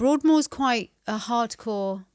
Broadmoor's quite a hardcore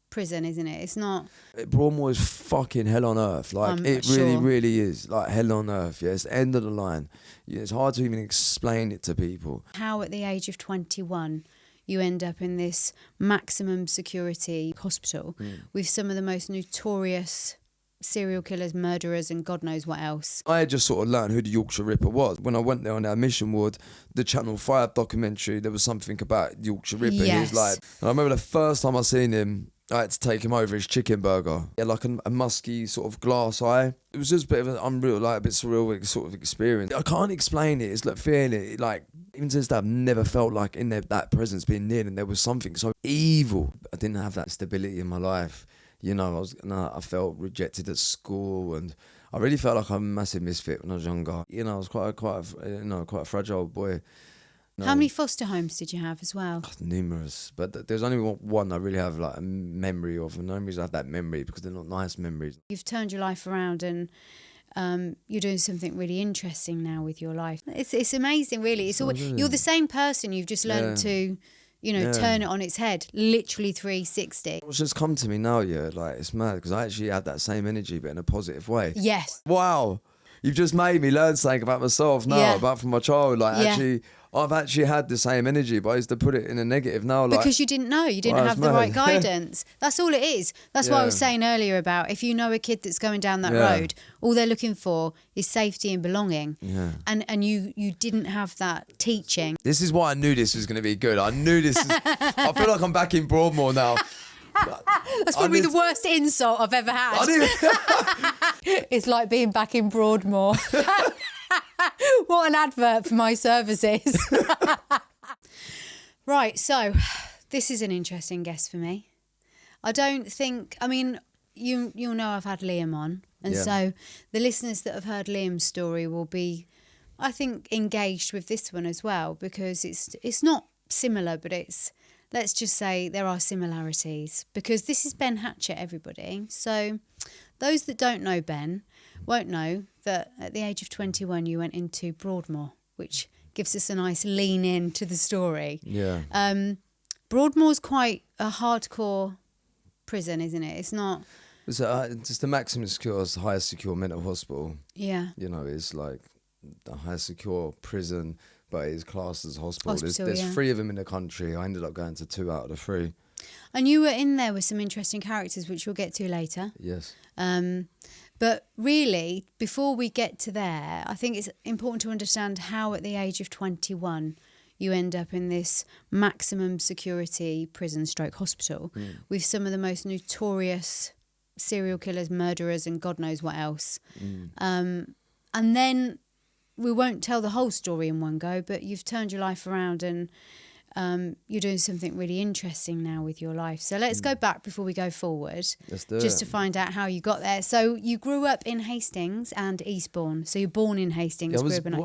prison, isn't it? It's not... Broadmoor is fucking hell on earth. Like, it really, really is. Like, hell on earth. Yeah, it's the end of the line. Yeah, it's hard to even explain it to people. How at the age of 21... you end up in this maximum security hospital with some of the most notorious serial killers, murderers, and God knows what else. I had just sort of learned who the Yorkshire Ripper was. When I went there on the admission ward, the Channel 5 documentary, there was something about Yorkshire Ripper. Yes. He was like, and I remember the first time I seen him, I had to take him over his chicken burger. He had like a musky sort of glass eye. It was just a bit of an unreal, like a bit surreal sort of experience. I can't explain it. It's like feeling it, like, even to this day, I've never felt like in there, that presence being near, and there was something so evil. I didn't have that stability in my life. You know, I felt rejected at school, and I really felt like I'm a massive misfit when I was younger. You know, I was quite a fragile boy. How many foster homes did you have as well? Numerous, but there's only one I really have like a memory of, and the only reason I have that memory because they're not nice memories. You've turned your life around, and you're doing something really interesting now with your life. It's amazing, really. You're the same person. You've just learned to, turn it on its head, literally 360. It's just come to me now, yeah. Like, it's mad because I actually had that same energy, but in a positive way. Yes. Wow, you've just made me learn something about myself now, about from my childhood. Like, actually, I've actually had the same energy, but I used to put it in a negative now. Like, because you didn't know, you didn't have the right guidance. That's all it is. That's what I was saying earlier about if you know a kid that's going down that road, all they're looking for is safety and belonging. Yeah. And you didn't have that teaching. This is why I knew this was going to be good. I knew this. I feel like I'm back in Broadmoor now. That's probably the worst insult I've ever had. It's like being back in Broadmoor. What an advert for my services. Right, so this is an interesting guest for me. You'll know I've had Liam on, and so the listeners that have heard Liam's story will be, I think, engaged with this one as well, because it's not similar, but let's just say there are similarities, because this is Ben Hatchett, everybody. So those that don't know Ben won't know that at the age of 21 you went into Broadmoor, which gives us a nice lean in to the story. Yeah. Broadmoor's quite a hardcore prison, isn't it? It's not... It's just the maximum secure, highest secure mental hospital. Yeah. You know, it's like the highest secure prison, but it's classed as a hospital. There's 3 of them in the country. I ended up going to 2 out of the 3. And you were in there with some interesting characters, which we'll get to later. Yes. But really, before we get to there, I think it's important to understand how at the age of 21 you end up in this maximum security prison / hospital with some of the most notorious serial killers, murderers, and God knows what else. And then we won't tell the whole story in one go, but you've turned your life around, and you're doing something really interesting now with your life. So let's go back before we go forward, just to find out how you got there. So you grew up in Hastings and Eastbourne. So you're born in Hastings. Yeah, I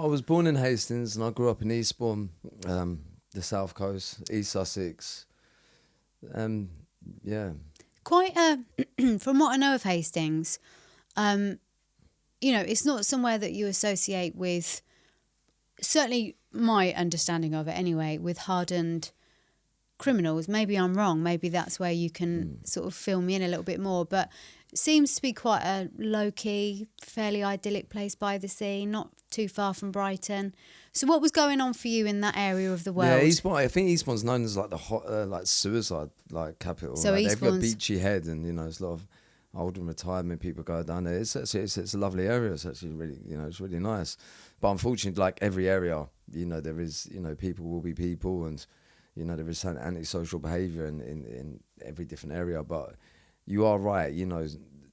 was born in Hastings, and I grew up in Eastbourne, the South Coast, East Sussex. Quite from what I know of Hastings, it's not somewhere that you associate with, certainly my understanding of it anyway, with hardened criminals. Maybe I'm wrong. Maybe that's where you can sort of fill me in a little bit more. But it seems to be quite a low-key, fairly idyllic place by the sea, not too far from Brighton. So what was going on for you in that area of the world? Yeah, Eastbourne. I think Eastbourne's known as like the hot, suicide capital. So they've got a beachy head, and there's a lot of old and retirement people go down there. It's a lovely area. It's actually really, it's really nice. But unfortunately, like every area, there is, people will be people, and there is some antisocial behaviour in every different area. But you are right,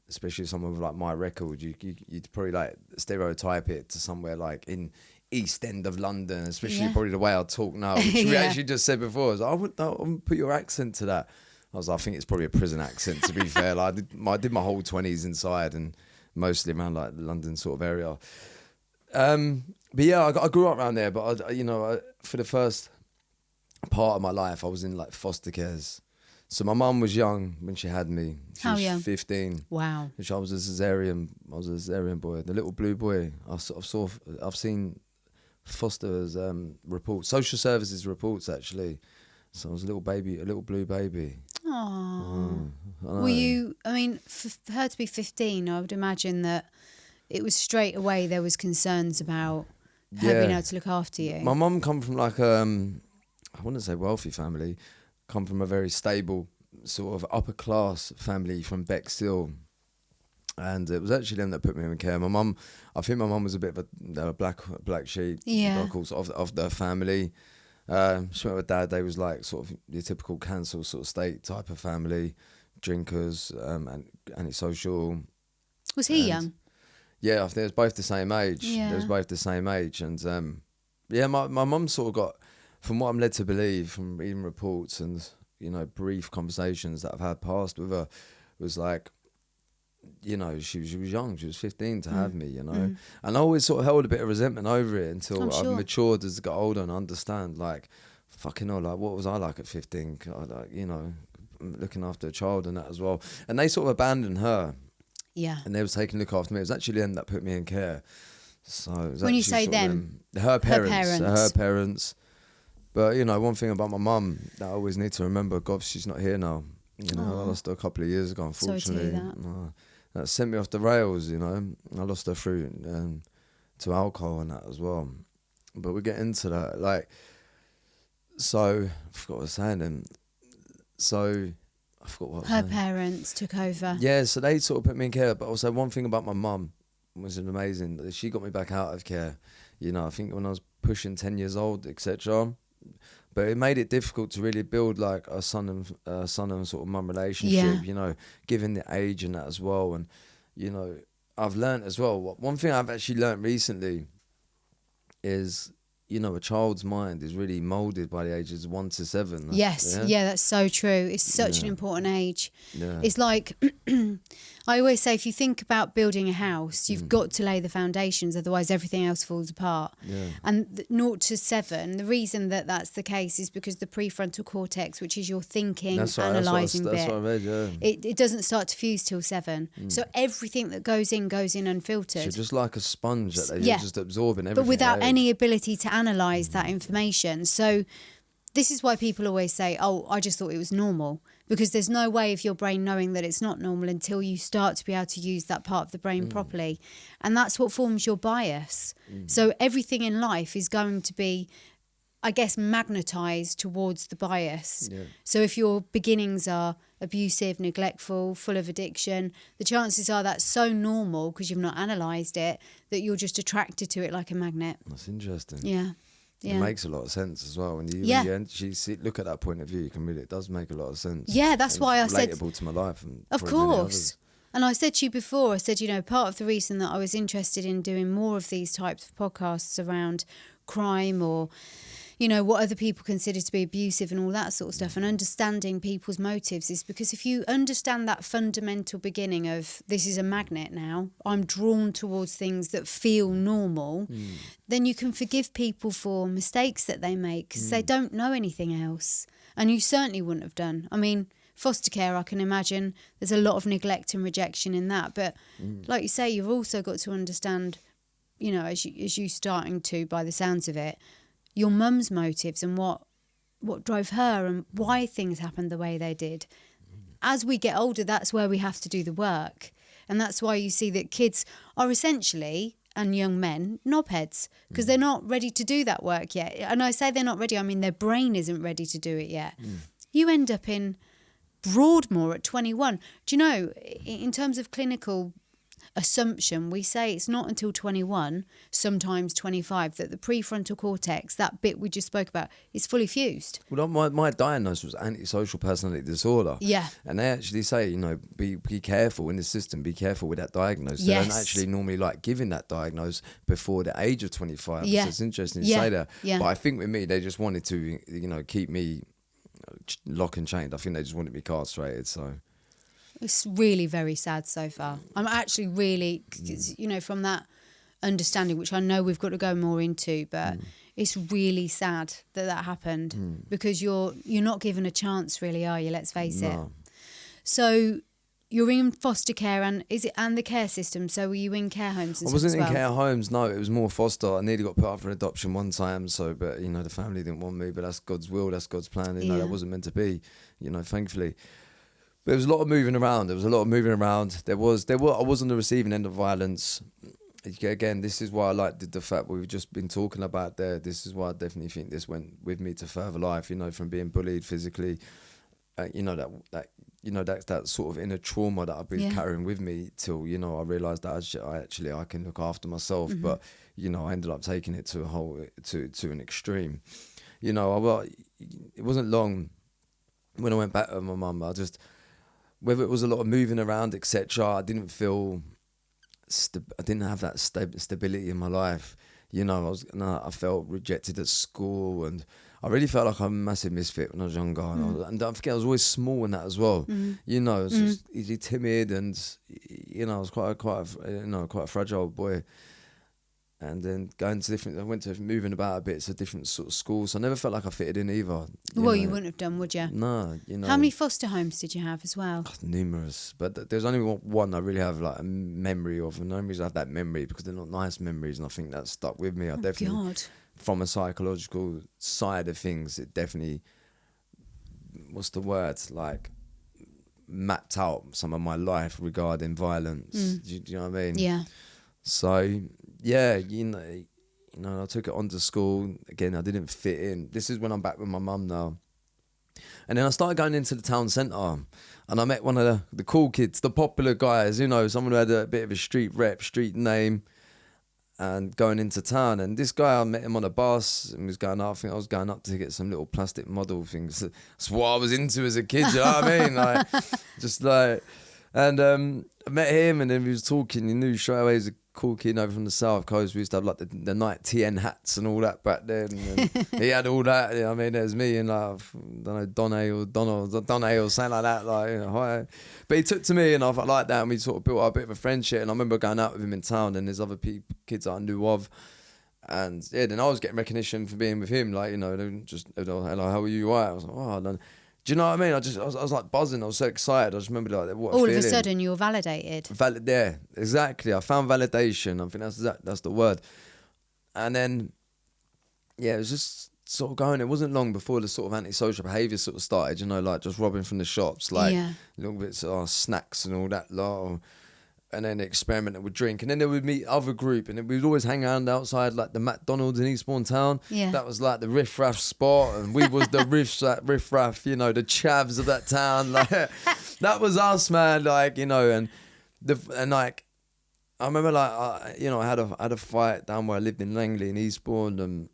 especially someone with like my record, you'd probably like stereotype it to somewhere like in East End of London, especially probably the way I talk now, which we actually just said before. I wouldn't put your accent to that. I think it's probably a prison accent, to be fair. Like, I did my whole 20s inside, and mostly around like the London sort of area. But yeah, I grew up around there, but for the first part of my life, I was in like foster cares. So my mum was young when she had me. She was young? 15. Wow. Which I was a cesarean boy, the little blue boy. I've seen fosters reports, social services reports actually, So I was a little blue baby. Oh. Were you, I mean, for her to be 15, I would imagine that it was straight away there was concerns about her being able to look after you. My mum come from like, I wouldn't say wealthy family, come from a very stable sort of upper class family from Bexhill. And it was actually them that put me in care. My mum, I think my mum was a bit of a black sheep, of course, of the family. She went with dad. They was like sort of your typical council sort of state type of family, drinkers, and antisocial. Was he young? Yeah, I think they was both the same age. Yeah. They was both the same age, and my mum sort of got, from what I'm led to believe from reading reports and brief conversations that I've had past with her, was like, she was young. She was 15 to have me, and I always sort of held a bit of resentment over it until I've matured as I got older and understand, like, fucking hell, like, what was I like at 15? Looking after a child and that as well. And they sort of abandoned her. Yeah. And they was taking a look after me. It was actually them that put me in care. So it was when you say them, her parents. But one thing about my mum that I always need to remember, God, she's not here now. I lost her a couple of years ago, unfortunately. Sorry to hear that sent me off the rails, I lost her through to alcohol and that as well. But we get into that. Like, so, I forgot what I was saying then. So, I forgot what I was saying. Her parents took over. Yeah, so they sort of put me in care. But also one thing about my mum was amazing. She got me back out of care. I think when I was pushing 10 years old, etc. But it made it difficult to really build like a son and sort of mum relationship, given the age and that as well. And, I've learnt as well, one thing I've actually learnt recently is, a child's mind is really moulded by the ages 1 to 7. Yes, that's so true. It's such an important age. Yeah. It's like, I always say, if you think about building a house, you've got to lay the foundations, otherwise everything else falls apart. Yeah. And 0 to 7, the reason that that's the case is because the prefrontal cortex, which is your thinking, analysing bit, that's what I read, yeah. It doesn't start to fuse till 7. So everything that goes in unfiltered. So just like a sponge that you're just absorbing everything. But without any ability to analyse that information. So this is why people always say, oh, I just thought it was normal. Because there's no way of your brain knowing that it's not normal until you start to be able to use that part of the brain properly. And that's what forms your bias. So everything in life is going to be, I guess, magnetised towards the bias. Yeah. So if your beginnings are abusive, neglectful, full of addiction, the chances are that's so normal because you've not analysed it that you're just attracted to it like a magnet. That's interesting. Yeah. It makes a lot of sense as well. When you actually look at that point of view, it does make a lot of sense. Yeah, that's why I said... relatable to my life. And of course. And I said to you before, I said, part of the reason that I was interested in doing more of these types of podcasts around crime or, what other people consider to be abusive and all that sort of stuff, and understanding people's motives is because if you understand that fundamental beginning of this is a magnet now, I'm drawn towards things that feel normal, then you can forgive people for mistakes that they make because they don't know anything else. And you certainly wouldn't have done. I mean, foster care, I can imagine there's a lot of neglect and rejection in that. But like you say, you've also got to understand, as you starting to, by the sounds of it, your mum's motives and what drove her and why things happened the way they did. As we get older, that's where we have to do the work. And that's why you see that kids are essentially, and young men, knobheads, because they're not ready to do that work yet. And I say they're not ready, I mean their brain isn't ready to do it yet. You end up in Broadmoor at 21. Do you know, in terms of clinical assumption, we say it's not until 21, sometimes 25, that the prefrontal cortex, that bit we just spoke about, is fully fused. Well, my diagnosis was antisocial personality disorder. Yeah. And they actually say, be careful in the system, be careful with that diagnosis. Yes. They don't actually normally like giving that diagnosis before the age of 25. Yeah. So it's interesting to say that. Yeah. But I think with me, they just wanted to, keep me lock and chained. I think they just wanted me castrated, so... It's really very sad so far. I'm actually really, from that understanding, which I know we've got to go more into, but it's really sad that happened because you're not given a chance, really, are you? Let's face it. So you're in foster care, and the care system? So were you in care homes and I stuff wasn't as well? in care homes, no, it was more foster. I nearly got put up for adoption one time, but, you know, the family didn't want me, but that's God's will, that's God's plan, you know, that wasn't meant to be, you know, thankfully. But there was a lot of moving around. I was on the receiving end of violence. Again, this is why I like the fact we've just been talking about there. This is why I definitely think this went with me to further life, you know, from being bullied physically, you know, that sort of inner trauma that I've been carrying with me till, you know, I realised that I can look after myself. Mm-hmm. But, you know, I ended up taking it to an extreme. You know, it wasn't long when I went back with my mum. Whether it was a lot of moving around, etc., I didn't feel... I didn't have that stability in my life, you know. I felt rejected at school, and I really felt like I'm a massive misfit when I was younger. And don't forget, I was always small in that as well. You know, I was just easily timid, and you know, I was quite a fragile boy. And then I went to moving about a bit to different sort of schools. So I never felt like I fitted in either. You wouldn't have done, would you? No, you know. How many foster homes did you have as well? Numerous, but there's only one I really have like a memory of. And the only reason I have that memory because they're not nice memories, and I think that stuck with me. I definitely, from a psychological side of things, it definitely, what's the word, like mapped out some of my life regarding violence. Do you know what I mean? Yeah. So yeah, you know, I took it on to school. Again, I didn't fit in. This is when I'm back with my mum now. And then I started going into the town centre, and I met one of the cool kids, the popular guys, you know, someone who had a bit of a street name, and going into town. And this guy, I met him on a bus, and I think I was going up to get some little plastic model things. That's what I was into as a kid, you know what I mean? Like, just like, and I met him, and then we was talking. He knew straight away he was a cool kid over from the South Coast. We used to have like the night TN hats and all that back then. And he had all that. You know, I mean, there's me and like, I don't know, Donay or something like that. Like, you know, hi. But he took to me, and I felt like that, and we sort of built up a bit of a friendship. And I remember going out with him in town, and there's other kids that I knew of. And yeah, then I was getting recognition for being with him. Like, you know, hello, how are you? Right? I was like, oh, I don't. Do you know what I mean? I was like buzzing. I was so excited. I just remember like what all feeling. Of a sudden you were validated. Yeah, exactly. I found validation. I think that's the word. And then, yeah, it was just sort of going. It wasn't long before the sort of antisocial behaviour sort of started. You know, like just robbing from the shops, like little bits of snacks and all that lot. And then experimenting with drink. And then they would meet other group, and we would always hang around outside like the McDonald's in Eastbourne Town. Yeah. That was like the riff-raff spot, and we was the riff-raff, you know, the chavs of that town. Like, that was us, man. Like, you know, and like, I remember like, I had a fight down where I lived in Langley in Eastbourne, and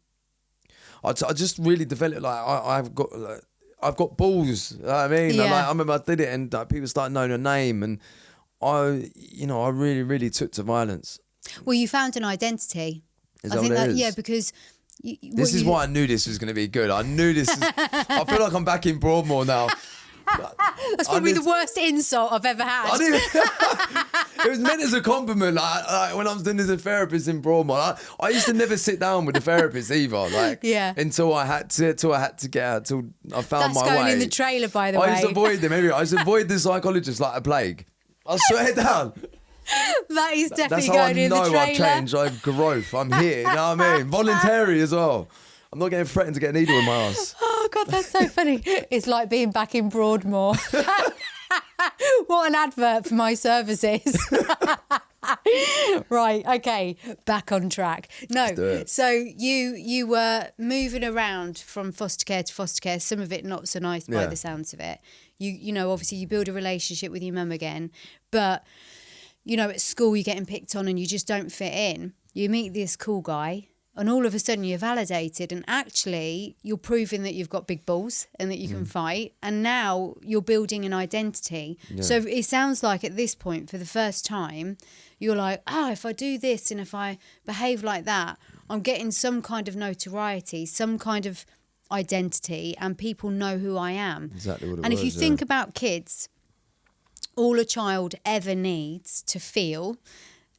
I just really developed, like, I've got balls, you know what I mean? Yeah. And, like, I remember I did it, and like, people started knowing her name, and I really, really took to violence. Well, you found an identity. Is that what it is? Yeah, because... This is why I knew this was going to be good. I feel like I'm back in Broadmoor now. That's probably the worst insult I've ever had. It was meant as a compliment. Like when I was doing as a therapist in Broadmoor, I used to never sit down with the therapist either. Like, until I had to get out, till I found my way. That's going in the trailer, by the way. I used to avoid them. I used to avoid the psychologist like a plague. I swear down. That is definitely going in the trailer. That's how I know I've changed. I've growth. I'm here. You know what I mean? Voluntary as well. I'm not getting threatened to get a needle in my ass. Oh, God, that's so funny. It's like being back in Broadmoor. What an advert for my services. Right, okay, back on track. No, so you were moving around from foster care to foster care, some of it not so nice by the sounds of it. You know, obviously you build a relationship with your mum again, but, you know, at school you're getting picked on and you just don't fit in. You meet this cool guy and all of a sudden you're validated, and actually you're proving that you've got big balls and that you can fight, and now you're building an identity. Yeah. So it sounds like at this point, for the first time, you're like, if I do this and if I behave like that, I'm getting some kind of notoriety, some kind of identity, and people know who I am. Exactly what it was. And if you think about kids, all a child ever needs to feel,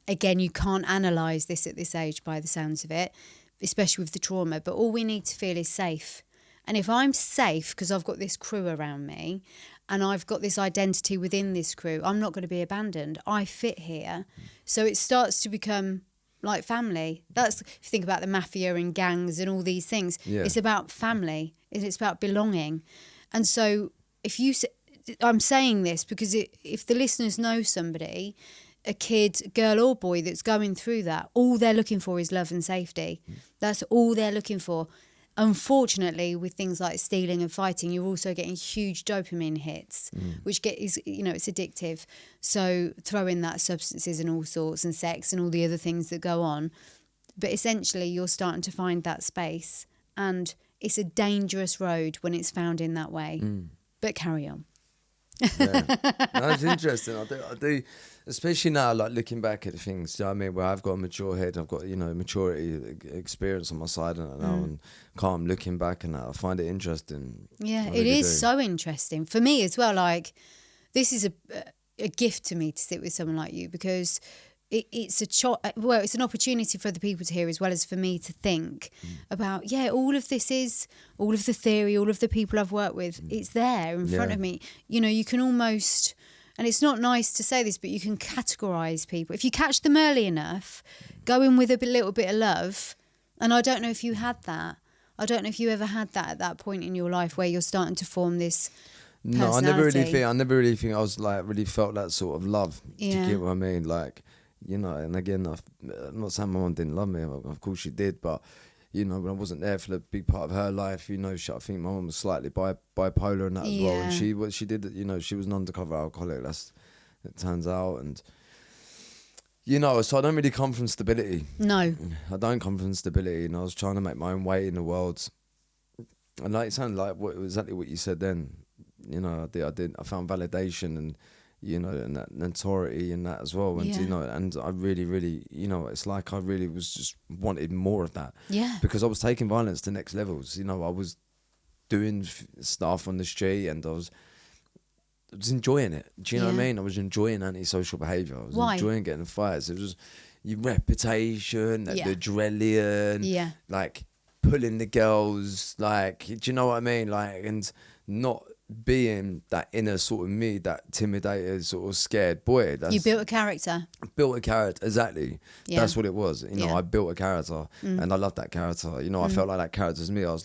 again, you can't analyse this at this age by the sounds of it, especially with the trauma, but all we need to feel is safe. And if I'm safe because I've got this crew around me and I've got this identity within this crew, I'm not going to be abandoned. I fit here. So it starts to become like family. That's, if you think about the mafia and gangs and all these things, it's about family. It's about belonging. And so I'm saying this because if the listeners know somebody, a kid, girl or boy that's going through that, all they're looking for is love and safety. That's all they're looking for. Unfortunately, with things like stealing and fighting, you're also getting huge dopamine hits, which it's addictive. So throw in that substances and all sorts and sex and all the other things that go on. But essentially, you're starting to find that space, and it's a dangerous road when it's found in that way. But carry on. Yeah, that's interesting. I do, especially now, like looking back at the things. You know what I mean? Where I've got a mature head, I've got maturity, experience on my side, and now and calm. Looking back and that, I find it interesting. Yeah, it is so interesting for me as well. Like, this is a gift to me to sit with someone like you, because it's it's an opportunity for the people to hear as well as for me to think about, all of the theory, all of the people I've worked with, it's there in front of me. You can almost, and it's not nice to say this, but you can categorise people. If you catch them early enough, go in with a little bit of love. And I don't know if you had that. I don't know if you ever had that at that point in your life where you're starting to form this personality. No, I never really think I was like, really felt that sort of love. Do you get what I mean? Like, and again, I'm not saying my mum didn't love me. Of course she did, but when I wasn't there for the big part of her life, I think my mum was slightly bipolar and that as well. And she did, she was an undercover alcoholic. It turns out, and so I don't really come from stability. No, I don't come from stability, and I was trying to make my own way in the world. And like it sounded like exactly what you said then. I did. I found validation and. And that notoriety and that as well. And, and I really, really, it's like I really was just wanted more of that. Yeah. Because I was taking violence to next levels. I was doing stuff on the street and I was enjoying it. Do you know what I mean? I was enjoying antisocial behaviour. I was enjoying getting fights. It was your reputation, the adrenaline, like pulling the girls, like, do you know what I mean? Like, and not being that inner sort of me, that intimidated, sort of scared boy. You built a character. Built a character, exactly. Yeah. That's what it was. I built a character and I loved that character. I felt like that character's me. I was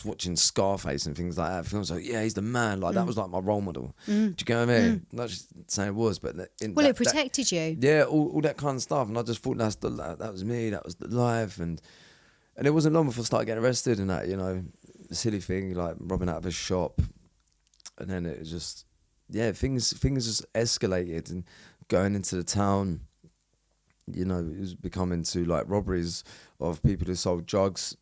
watching Scarface and things like that. I was like, he's the man. Like that was like my role model. Do you get what I mean? Not just saying it was, but it protected you. Yeah, all that kind of stuff. And I just thought that was me. That was the life. And it wasn't long before I started getting arrested and that. The silly thing like robbing out of a shop. And then it was just, things just escalated and going into the town, it was becoming to like robberies of people who sold drugs.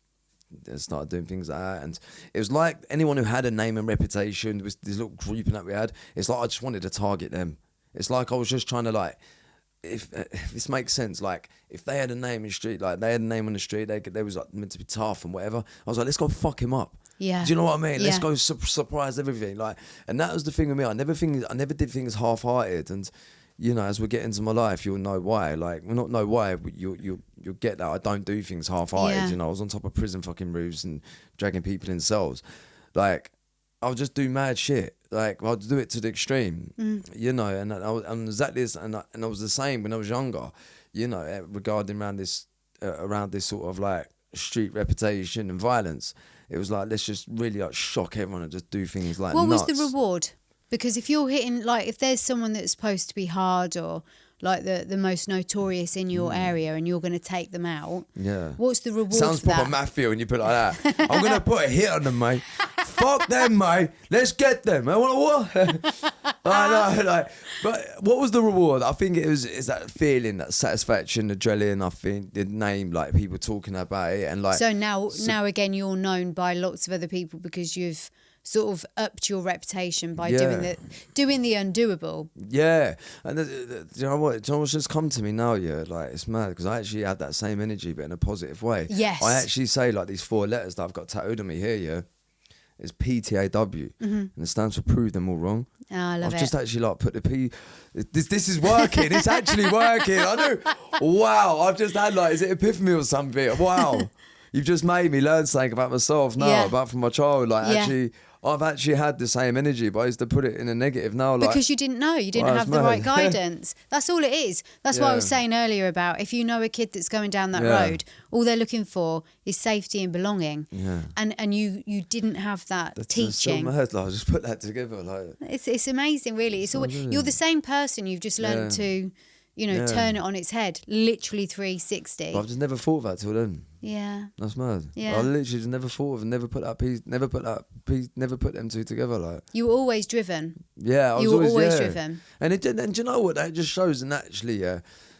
They started doing things like that. And it was like anyone who had a name and reputation, there was this little grouping that we had. It's like I just wanted to target them. It's like I was just trying to like, if this makes sense, like if they had a name in the street, like they had a name on the street, they was like meant to be tough and whatever. I was like, let's go fuck him up. Yeah. Do you know what I mean? Yeah. Let's go surprise everything. Like, and that was the thing with me. I never did things half-hearted. And as we get into my life, you'll know why. Like, well, not know why, but you'll get that. I don't do things half-hearted. I was on top of prison fucking roofs and dragging people in cells. Like, I'll just do mad shit. Like, I'll do it to the extreme. And I'm exactly this, and I was the same when I was younger. Regarding around this sort of like street reputation and violence. It was like, let's just really like shock everyone and just do things like nuts. What was the reward? Because if you're hitting, like, if there's someone that's supposed to be hard or like the most notorious in your area and you're going to take them out, what's the reward? Sounds for proper that? mafia when you put it like that. I'm going to put a hit on them, mate. Fuck them, mate. Let's get them. I want to what? I know, like, but what was the reward? I think it's that feeling, that satisfaction, adrenaline. I think the name, like people talking about it, and like. So now again, you're known by lots of other people because you've sort of upped your reputation by doing the undoable. Yeah, and do you know what? Do you know what's just come to me now? Yeah, like it's mad because I actually had that same energy, but in a positive way. Yes. I actually say like these 4 letters that I've got tattooed on me here. Yeah. It's PTAW, and it stands for prove them all wrong. Oh, I love I've just actually like put the P. This is working. It's actually working. I know. Wow. I've just had like, is it epiphany or something? Wow. you've just made me learn something about myself now, about from my childhood. Like, actually, I've actually had the same energy, but I used to put it in a negative now. Like, because you didn't know, you didn't have the right guidance. That's all it is. That's what I was saying earlier about if you know a kid that's going down that road, all they're looking for is safety and belonging. Yeah. And you didn't have that teaching. That's so mad. Like, just put that together. Like, it's amazing, really. It's you're the same person. You've just learned to, turn it on its head, literally 360. But I've just never thought of that till then. Yeah. That's mad. Yeah. I literally just never thought of, never put them two together. Like, you were always driven. Yeah, you were always driven. And do you know what? That just shows, and actually,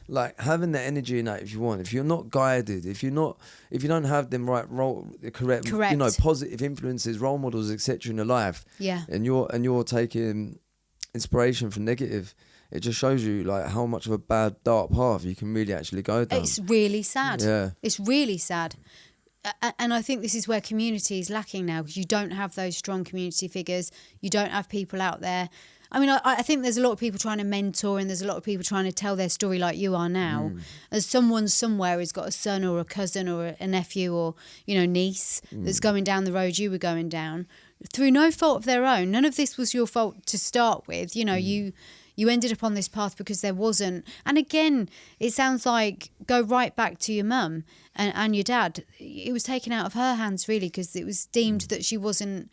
like having that energy in that, if you want, if you're not guided, if you don't have them correct, positive influences, role models, etc. in your life, and you're taking inspiration from negative, it just shows you like how much of a bad dark path you can really actually go down. It's really sad. Yeah. It's really sad. And I think this is where community is lacking now, because you don't have those strong community figures. You don't have people out there. I mean, I think there's a lot of people trying to mentor, and there's a lot of people trying to tell their story like you are now. As someone somewhere has got a son or a cousin or a nephew or, niece that's going down the road you were going down through no fault of their own. None of this was your fault to start with. You ended up on this path because there wasn't. And again, it sounds like go right back to your mum and your dad. It was taken out of her hands, really, because it was deemed that she wasn't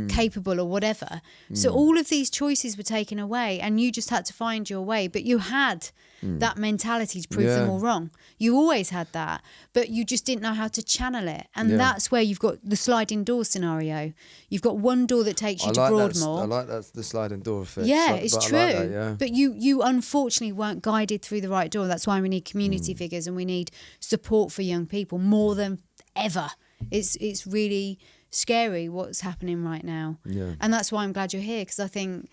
capable or whatever. So all of these choices were taken away, and you just had to find your way. But you had that mentality to prove them all wrong. You always had that, but you just didn't know how to channel it. And that's where you've got the sliding door scenario. You've got one door that takes you to Broadmoor. I like that, the sliding door effect. Yeah, it's true. Like that, But you unfortunately weren't guided through the right door. That's why we need community figures, and we need support for young people more than ever. It's really scary what's happening right now. Yeah. And that's why I'm glad you're here, because I think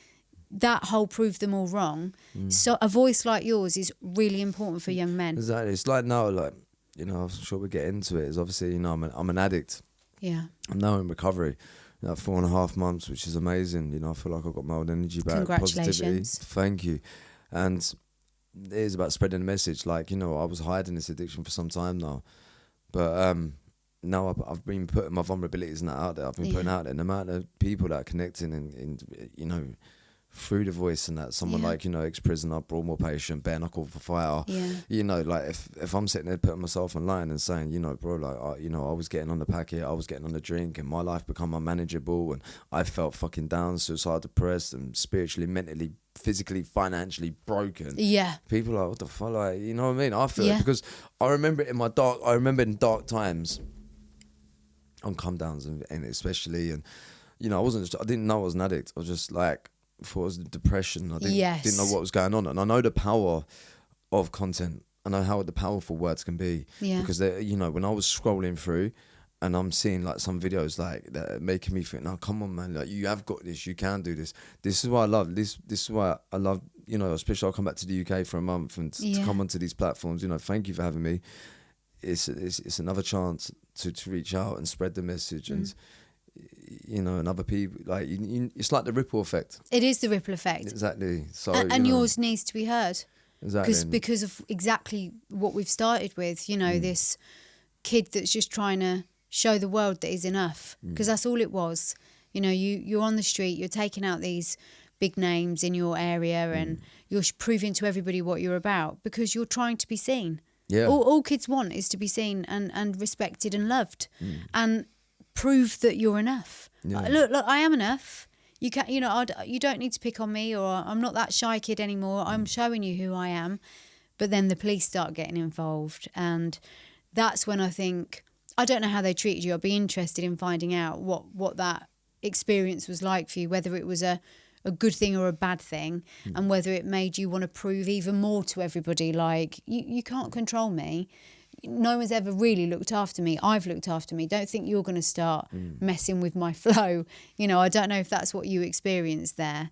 that whole prove them all wrong. So a voice like yours is really important for young men. Exactly. It's like now, like, I'm sure we'll get into it. Is obviously, I'm an addict. Yeah. I'm now in recovery. 4.5 months, which is amazing. I feel like I've got my old energy back. Congratulations. Positivity. Thank you. And it is about spreading the message. Like, I was hiding this addiction for some time now. But now I've been putting my vulnerabilities and that out there. I've been putting out there. And the amount of people that are connecting and through the voice and that, someone like, ex-prisoner, Broadmoor patient, bare knuckle for fighter. Yeah. Like if I'm sitting there putting myself online and saying, bro, like, I was getting on the packet, I was getting on the drink, and my life become unmanageable, and I felt fucking down, suicidal, depressed, and spiritually, mentally, physically, financially broken. Yeah. People are like, what the fuck? Like, you know what I mean? I feel it because I remember in dark times, on come downs and especially, and I didn't know I was an addict. I was just like, thought it was depression. I didn't know what was going on, and I know the power of content. I know how the powerful words can be. Yeah. Because when I was scrolling through, and I'm seeing like some videos like that are making me think, no, come on, man, like you have got this, you can do this. This is why I love this. This is why I love, especially I'll come back to the UK for a month and to come onto these platforms. Thank you for having me. It's another chance to reach out and spread the message and and other people, like it's like the ripple effect. It is the ripple effect, exactly. So and yours needs to be heard, exactly, because of exactly what we've started with. This kid that's just trying to show the world that he's enough, because that's all it was. You're on the street, you're taking out these big names in your area, and you're proving to everybody what you're about because you're trying to be seen. Yeah. All kids want is to be seen and respected and loved, and prove that you're enough. Yeah. Look, I am enough. You can, you don't need to pick on me, or I'm not that shy kid anymore. I'm showing you who I am. But then the police start getting involved, and that's when I think, I don't know how they treated you. I'd be interested in finding out what that experience was like for you, whether it was a good thing or a bad thing, and whether it made you want to prove even more to everybody, like, you can't control me. No one's ever really looked after me. I've looked after me. Don't think you're going to start messing with my flow. I don't know if that's what you experienced there.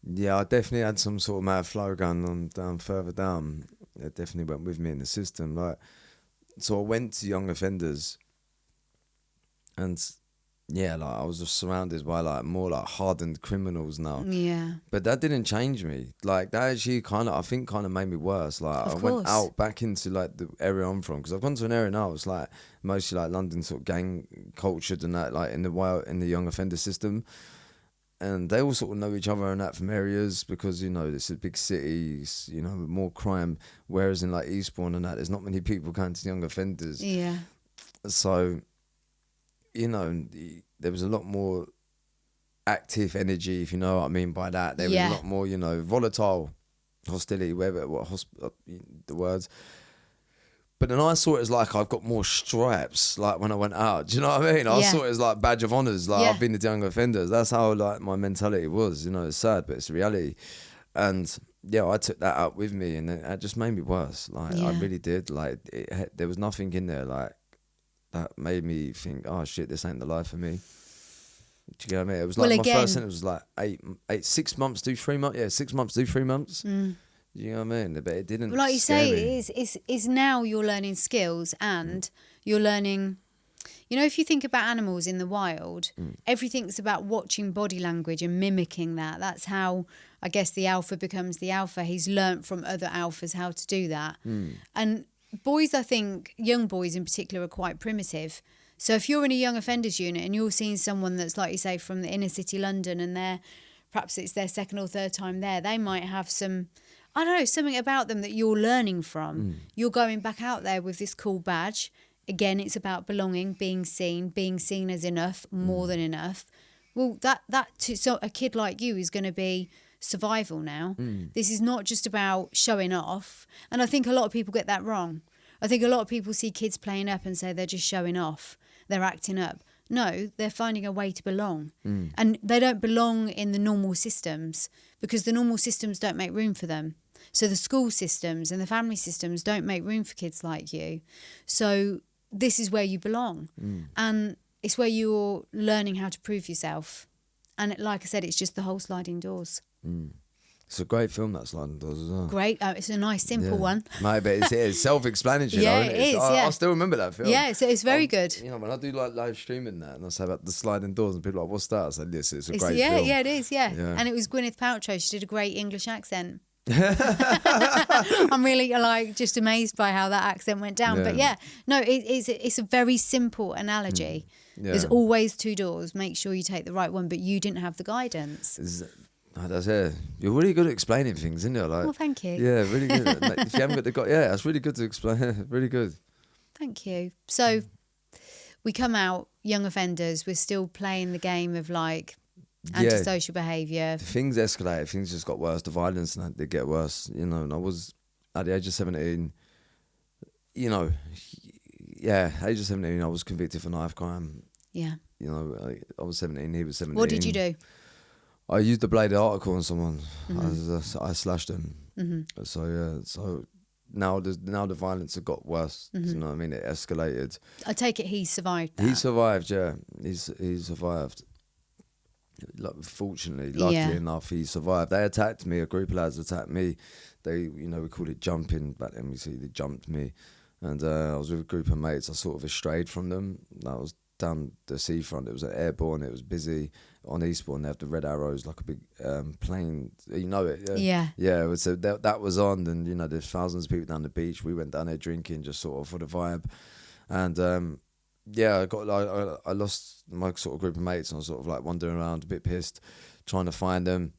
Yeah, I definitely had some sort of mad flow going on down further down. It definitely went with me in the system. So I went to young offenders, and yeah, like I was just surrounded by like more like hardened criminals now. Yeah. But that didn't change me. Like that actually I think made me worse. Like Of I went course. out back into like the area I'm from, because I've gone to an area now. It's like mostly like London sort of gang cultured and that, like in the young offender system. And they all sort of know each other and that from areas, because, you know, it's a big city, it's, you know, more crime. Whereas in like Eastbourne and that, there's not many people going to young offenders. Yeah. So, you know, there was a lot more active energy, if you know what I mean by that. There was a lot more, you know, volatile hostility, the words. But then I saw it as like I've got more stripes, like when I went out. Do you know what I mean? I saw it as like badge of honours, like I've been the young offenders. That's how like my mentality was. You know, it's sad, but it's reality. And yeah, I took that out with me, and it just made me worse. Like I really did. Like there was nothing in there like that made me think, oh shit, this ain't the life for me. Do you get what I mean? It was like my first sentence was like 6 months, do 3 months. Yeah, 6 months, do 3 months. You know what I mean? But it didn't. But like you say, it's now you're learning skills, and you're learning. You know, if you think about animals in the wild, everything's about watching body language and mimicking that. That's how, I guess, the alpha becomes the alpha. He's learnt from other alphas how to do that. And boys, I think, young boys in particular, are quite primitive. So if you're in a young offenders unit and you're seeing someone that's, like you say, from the inner city London, and perhaps it's their second or third time there, they might have some, I don't know, something about them that you're learning from. You're going back out there with this cool badge. Again, it's about belonging, being seen as enough, more than enough. Well, so a kid like you is going to be survival now. This is not just about showing off. And I think a lot of people get that wrong. I think a lot of people see kids playing up and say they're just showing off. They're acting up. No, they're finding a way to belong. And they don't belong in the normal systems, because the normal systems don't make room for them. So the school systems and the family systems don't make room for kids like you. So this is where you belong. And it's where you're learning how to prove yourself. And like I said, it's just the whole sliding doors. It's a great film, that Sliding Doors, as well. Great. It's a nice, simple one. No, but it's self-explanatory. Yeah, though, isn't it is, I still remember that film. Yeah, it's very good. You know, when I do like live streaming that, and I say about the Sliding Doors, and people are like, what's that? I said, yes, it's a great film. Yeah, it is, yeah. And it was Gwyneth Paltrow. She did a great English accent. I'm really just amazed by how that accent went down. But it's a very simple analogy. There's always two doors. Make sure you take the right one, but you didn't have the guidance. That's it. You're really good at explaining things, isn't you? Like, well, thank you. Yeah, really good. If you haven't got the that's really good to explain. Really good. Thank you. So we come out young offenders. We're still playing the game of like antisocial behaviour. Things escalated. Things just got worse. The violence did get worse. You know, and I was at the age of 17. You know, age of 17, I was convicted for knife crime. Yeah. You know, I was 17. He was 17. What did you do? I used a bladed article on someone. I slashed him. So now the violence had got worse. You know what I mean? It escalated. I take it he survived that. He survived, yeah. He survived. Fortunately, luckily enough, he survived. They attacked me. A group of lads attacked me. They, you know, we called it jumping back then. They jumped me, and I was with a group of mates. I sort of strayed from them. I was down the seafront. It was at Airborne. It was busy. On Eastbourne, they have the red arrows, like a big plane. You know it? Yeah. Yeah. So that was on, and you know, there's thousands of people down the beach. We went down there drinking, just sort of for the vibe, and I lost my sort of group of mates, and I was sort of like wandering around, a bit pissed, trying to find them,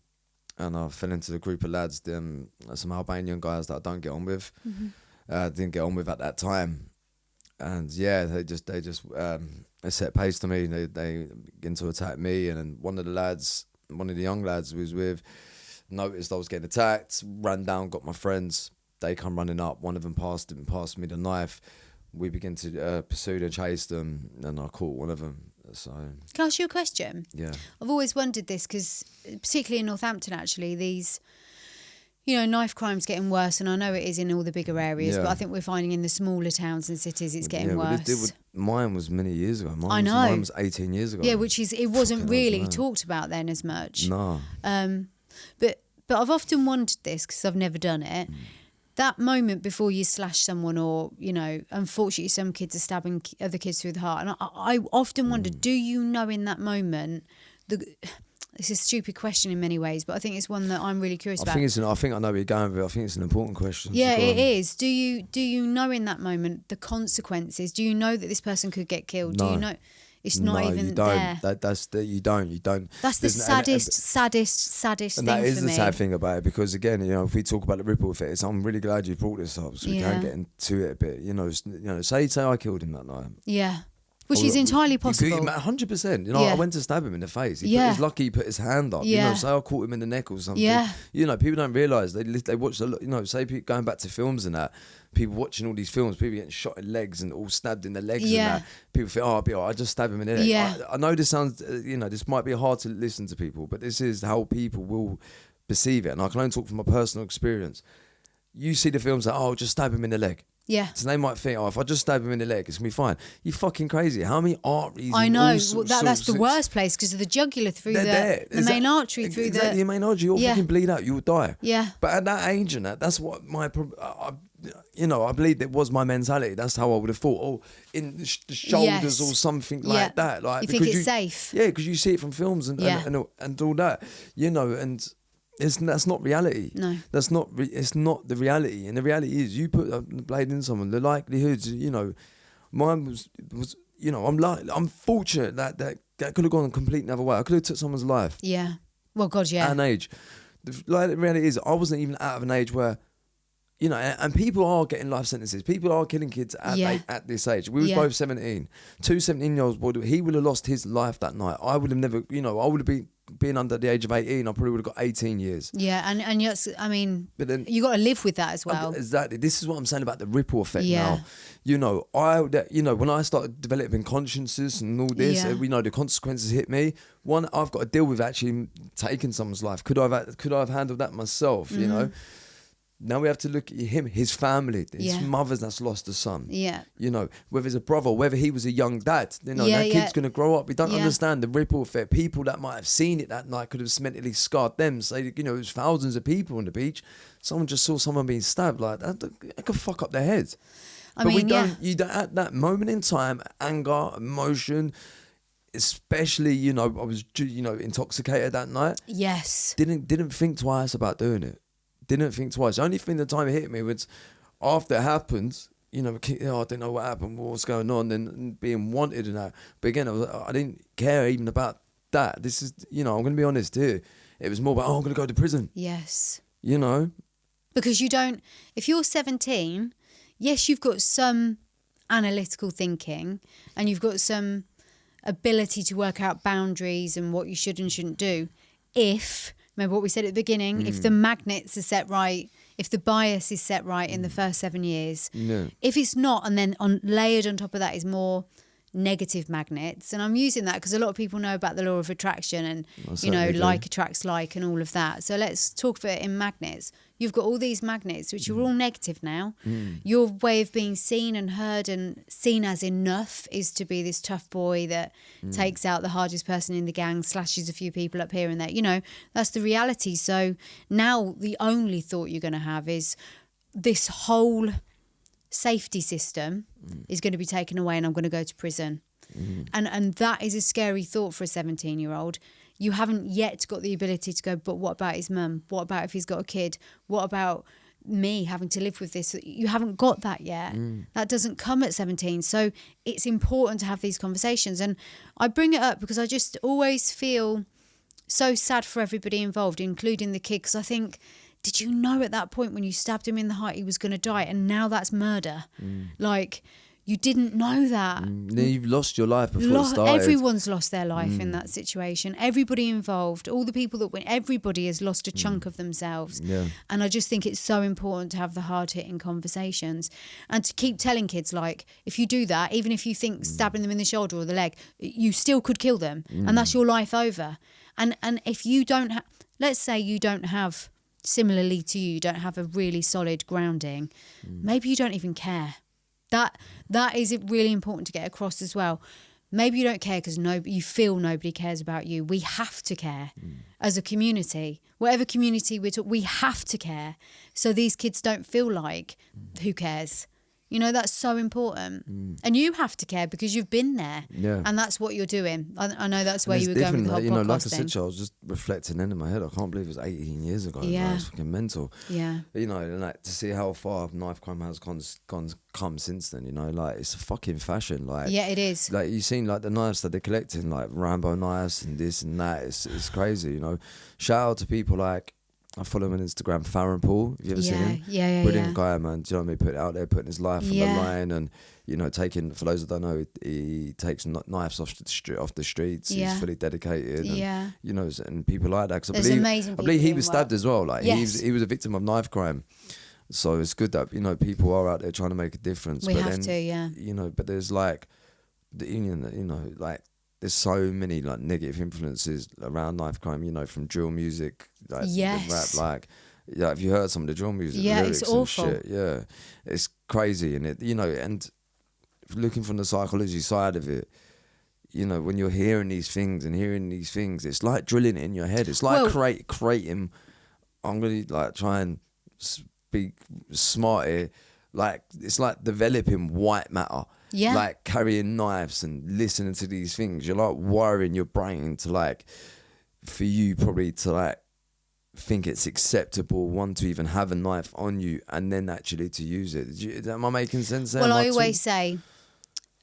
and I fell into the group of lads, some Albanian guys that I don't get on with, didn't get on with at that time, and they just they set pace to me. They began to attack me, and then one of the young lads we was with noticed I was getting attacked, ran down, got my friends. They come running up. One of them passed me the knife. We began to pursue them, chase them, and I caught one of them. So, can I ask you a question? Yeah. I've always wondered this, because particularly in Northampton, actually, these, you know, knife crime's getting worse, and I know it is in all the bigger areas, but I think we're finding in the smaller towns and cities it's getting worse. Mine was many years ago. Mine was 18 years ago. Yeah, which is, it wasn't really talked about then as much. No. But I've often wondered this, because I've never done it. that moment before you slash someone, or, you know, unfortunately some kids are stabbing other kids through the heart. And I often wonder, do you know in that moment, it's a stupid question in many ways, but I think it's one that I'm really curious about. I think I know where you're going with it. I think it's an important question. Yeah, it is. Do you know in that moment the consequences? Do you know that this person could get killed? No. Do you know it's not even you don't. there? You don't. That's the saddest and thing that is for the me. sad thing about it, because again, you know, if we talk about the ripple effect, I'm really glad you brought this up, so we can get into it a bit. You know, say I killed him that night. Yeah. Which is entirely possible. 100%. You know, I went to stab him in the face. He was lucky he put his hand up. Yeah. You know, say I caught him in the neck or something. Yeah. You know, people don't realise. They watch a lot, you know, say going back to films and that, people watching all these films, people getting shot in legs and all stabbed in the legs and that. People think, I'll be all right, I just stab him in the leg. Yeah. I know this sounds, you know, this might be hard to listen to people, but this is how people will perceive it. And I can only talk from my personal experience. You see the films that, just stab him in the leg. Yeah. So they might think, if I just stab him in the leg, it's going to be fine. You're fucking crazy. How many arteries? I know. That's the worst place, because of the jugular through the main artery through the main artery. You'll fucking bleed out. You'll die. Yeah. But at that age and that's what I believe it was my mentality. That's how I would have thought. In the shoulders or something like that. Like, you think it's safe. Yeah, because you see it from films and all that. You know, and that's not reality. No, that's not. It's not the reality. And the reality is, you put a blade in someone. The likelihoods, you know, mine was. You know, I'm fortunate that could have gone a complete another way. I could have took someone's life. Yeah. Well, God, yeah. At an age, the reality is, I wasn't even out of an age where, you know, and people are getting life sentences. People are killing kids at this age. We was both 17. 2 17-year-olds, he would have lost his life that night. I would have never, you know, I would have been under the age of 18, I probably would have got 18 years. Yeah, and yes, I mean, but then, you got to live with that as well. Exactly. This is what I'm saying about the ripple effect now. You know, when I started developing consciences and all this, we know the consequences hit me. One, I've got to deal with actually taking someone's life. Could I have handled that myself? You know. Now we have to look at him, his family, his mother that's lost a son. Yeah. You know, whether it's a brother, whether he was a young dad, you know, that kid's going to grow up. We don't understand the ripple effect. People that might have seen it that night could have mentally scarred them. Say, you know, it was thousands of people on the beach. Someone just saw someone being stabbed like that. It could fuck up their heads. You don't, at that moment in time, anger, emotion, especially, you know, I was, you know, intoxicated that night. Yes. Didn't think twice about doing it. Didn't think twice. The only thing the time it hit me was after it happened, you know, I didn't know what happened, what was going on, and being wanted and that. But again, I didn't care even about that. This is, you know, I'm going to be honest here. It was more about, I'm going to go to prison. Yes. You know? Because if you're 17, yes, you've got some analytical thinking and you've got some ability to work out boundaries and what you should and shouldn't do. Remember what we said at the beginning? If the magnets are set right, if the bias is set right in the first 7 years. Yeah. If it's not, and then layered on top of that is more negative magnets. And I'm using that because a lot of people know about the law of attraction and, you know, like attracts like and all of that. So let's talk about it in magnets. You've got all these magnets, which are all negative now. Your way of being seen and heard and seen as enough is to be this tough boy that takes out the hardest person in the gang, slashes a few people up here and there. You know, that's the reality. So now the only thought you're going to have is this whole safety system is going to be taken away and I'm going to go to prison. And that is a scary thought for a 17-year-old. You haven't yet got the ability to go, but what about his mum? What about if he's got a kid? What about me having to live with this? You haven't got that yet. That doesn't come at 17. So it's important to have these conversations. And I bring it up because I just always feel so sad for everybody involved, including the kid, because I think, did you know at that point when you stabbed him in the heart he was going to die? And now that's murder. Like, you didn't know that. You've lost your life before it started. Everyone's lost their life in that situation. Everybody involved, all the people that went, everybody has lost a chunk of themselves. Yeah. And I just think it's so important to have the hard-hitting conversations and to keep telling kids, like, if you do that, even if you think stabbing them in the shoulder or the leg, you still could kill them. And that's your life over. And if you don't have, let's say you don't have, similarly to you don't have a really solid grounding, maybe you don't even care. That is really important to get across as well. Maybe you don't care because you feel nobody cares about you. We have to care as a community. Whatever community we have to care. So these kids don't feel like, who cares? You know, that's so important. And you have to care because you've been there. Yeah. And that's what you're doing. I know that's where And you were it's going with the whole different, podcast like I said, thing. Charles, just reflecting in my head. I can't believe it was 18 years ago. Yeah. Like, it's fucking mental. Yeah. You know, and like to see how far knife crime has come since then, you know, like it's a fucking fashion. Like, Yeah, it is. Like you've seen like the knives that they're collecting, like Rambo knives and this and that. It's crazy, you know. Shout out to people like, I follow him on Instagram, Farron Paul. Have you ever seen him? Yeah. Brilliant guy, man. Do you know what I mean? Put it out there, putting his life on the line, and you know, taking. For those that don't know, he takes knives off the streets. Yeah. He's fully dedicated. And, Yeah. you know, and people like that. Because Amazing I believe he people was doing stabbed as well. Like Yes. he was a victim of knife crime. So it's good that, you know, people are out there trying to make a difference. We but have then, to, yeah. You know, but there's like the union, you know, like. There's so many like negative influences around knife crime, you know, from drill music, like Yes. the rap, like, yeah, have you heard some of the drill music? Yeah, lyrics it's and awful. shit? Yeah, it's crazy, and it, you know, and looking from the psychology side of it, you know, when you're hearing these things, it's like drilling it in your head. It's like creating. I'm gonna like try and speak smart here. Like it's like developing white matter. Yeah. Like carrying knives and listening to these things. You're like wiring your brain to like, for you probably to like think it's acceptable, one, to even have a knife on you and then actually to use it. Am I making sense there? Well, I always say,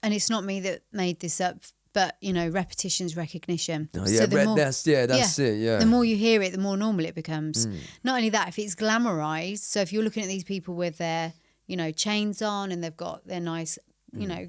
and it's not me that made this up, but you know, repetition's recognition. Oh, yeah, So that's it. Yeah. The more you hear it, the more normal it becomes. Not only that, if it's glamorized, so if you're looking at these people with their, you know, chains on and they've got their nice, you know,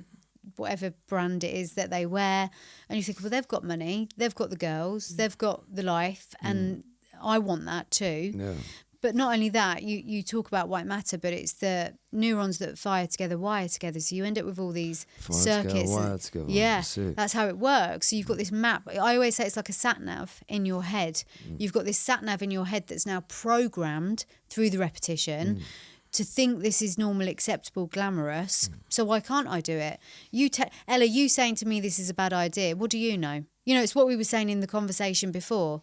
whatever brand it is that they wear, and you think, well, they've got money, they've got the girls, they've got the life, and I want that too. Yeah. But not only that, you talk about white matter, but it's the neurons that wire together. So you end up with all these circuits. Wire together. Yeah, that's how it works. So you've got this map. I always say it's like a sat nav in your head. You've got this sat nav in your head that's now programmed through the repetition to think this is normal, acceptable, glamorous. So why can't I do it? Ella, you saying to me this is a bad idea. What do you know? You know, it's what we were saying in the conversation before.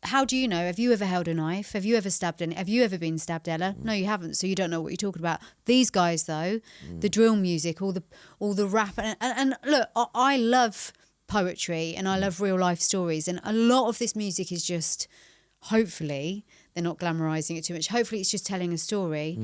How do you know? Have you ever held a knife? Have you ever stabbed any? Have you ever been stabbed, Ella? No, you haven't. So you don't know what you're talking about. These guys, though, the drill music, all the rap, and look, I love poetry and I love real life stories, and a lot of this music is just, hopefully, they're not glamorizing it too much. Hopefully, it's just telling a story,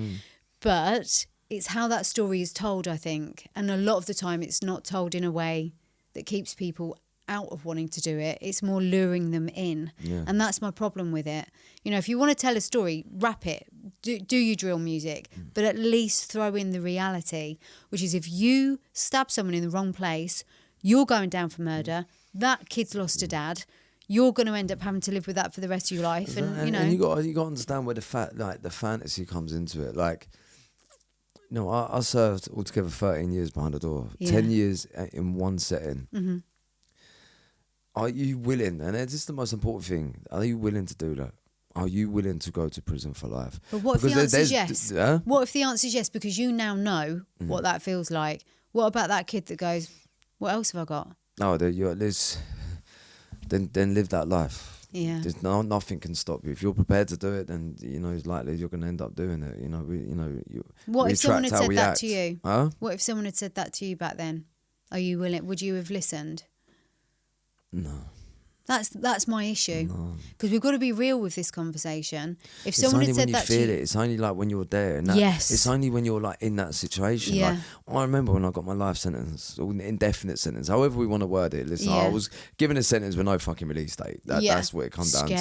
but it's how that story is told, I think, and a lot of the time, it's not told in a way that keeps people out of wanting to do it. It's more luring them in, and that's my problem with it. You know, if you want to tell a story, rap it, do your drill music, but at least throw in the reality, which is if you stab someone in the wrong place, you're going down for murder. That kid's lost a dad. You're going to end up having to live with that for the rest of your life, and you know. And you got to understand where the fantasy comes into it. Like, you know, I served altogether 13 years behind the door, 10 years in one setting. Mm-hmm. Are you willing, and this is the most important thing, are you willing to do that? Are you willing to go to prison for life? But what if the answer is yes? What if the answer is yes, because you now know what that feels like? What about that kid that goes, what else have I got? No, then live that life. Yeah. There's nothing can stop you. If you're prepared to do it, then you know it's likely you're going to end up doing it. You know, What if someone had said that to you? Huh? What if someone had said that to you back then? Are you willing? Would you have listened? No. That's my issue, because we've got to be real with this conversation. If It's someone only had said when that you feel to you, it. It's only like when you're there. And yes, it's only when you're like in that situation. Yeah. Like, I remember when I got my life sentence, or indefinite sentence, however we want to word it. Listen, I was given a sentence with no fucking release date. That's what it comes down to.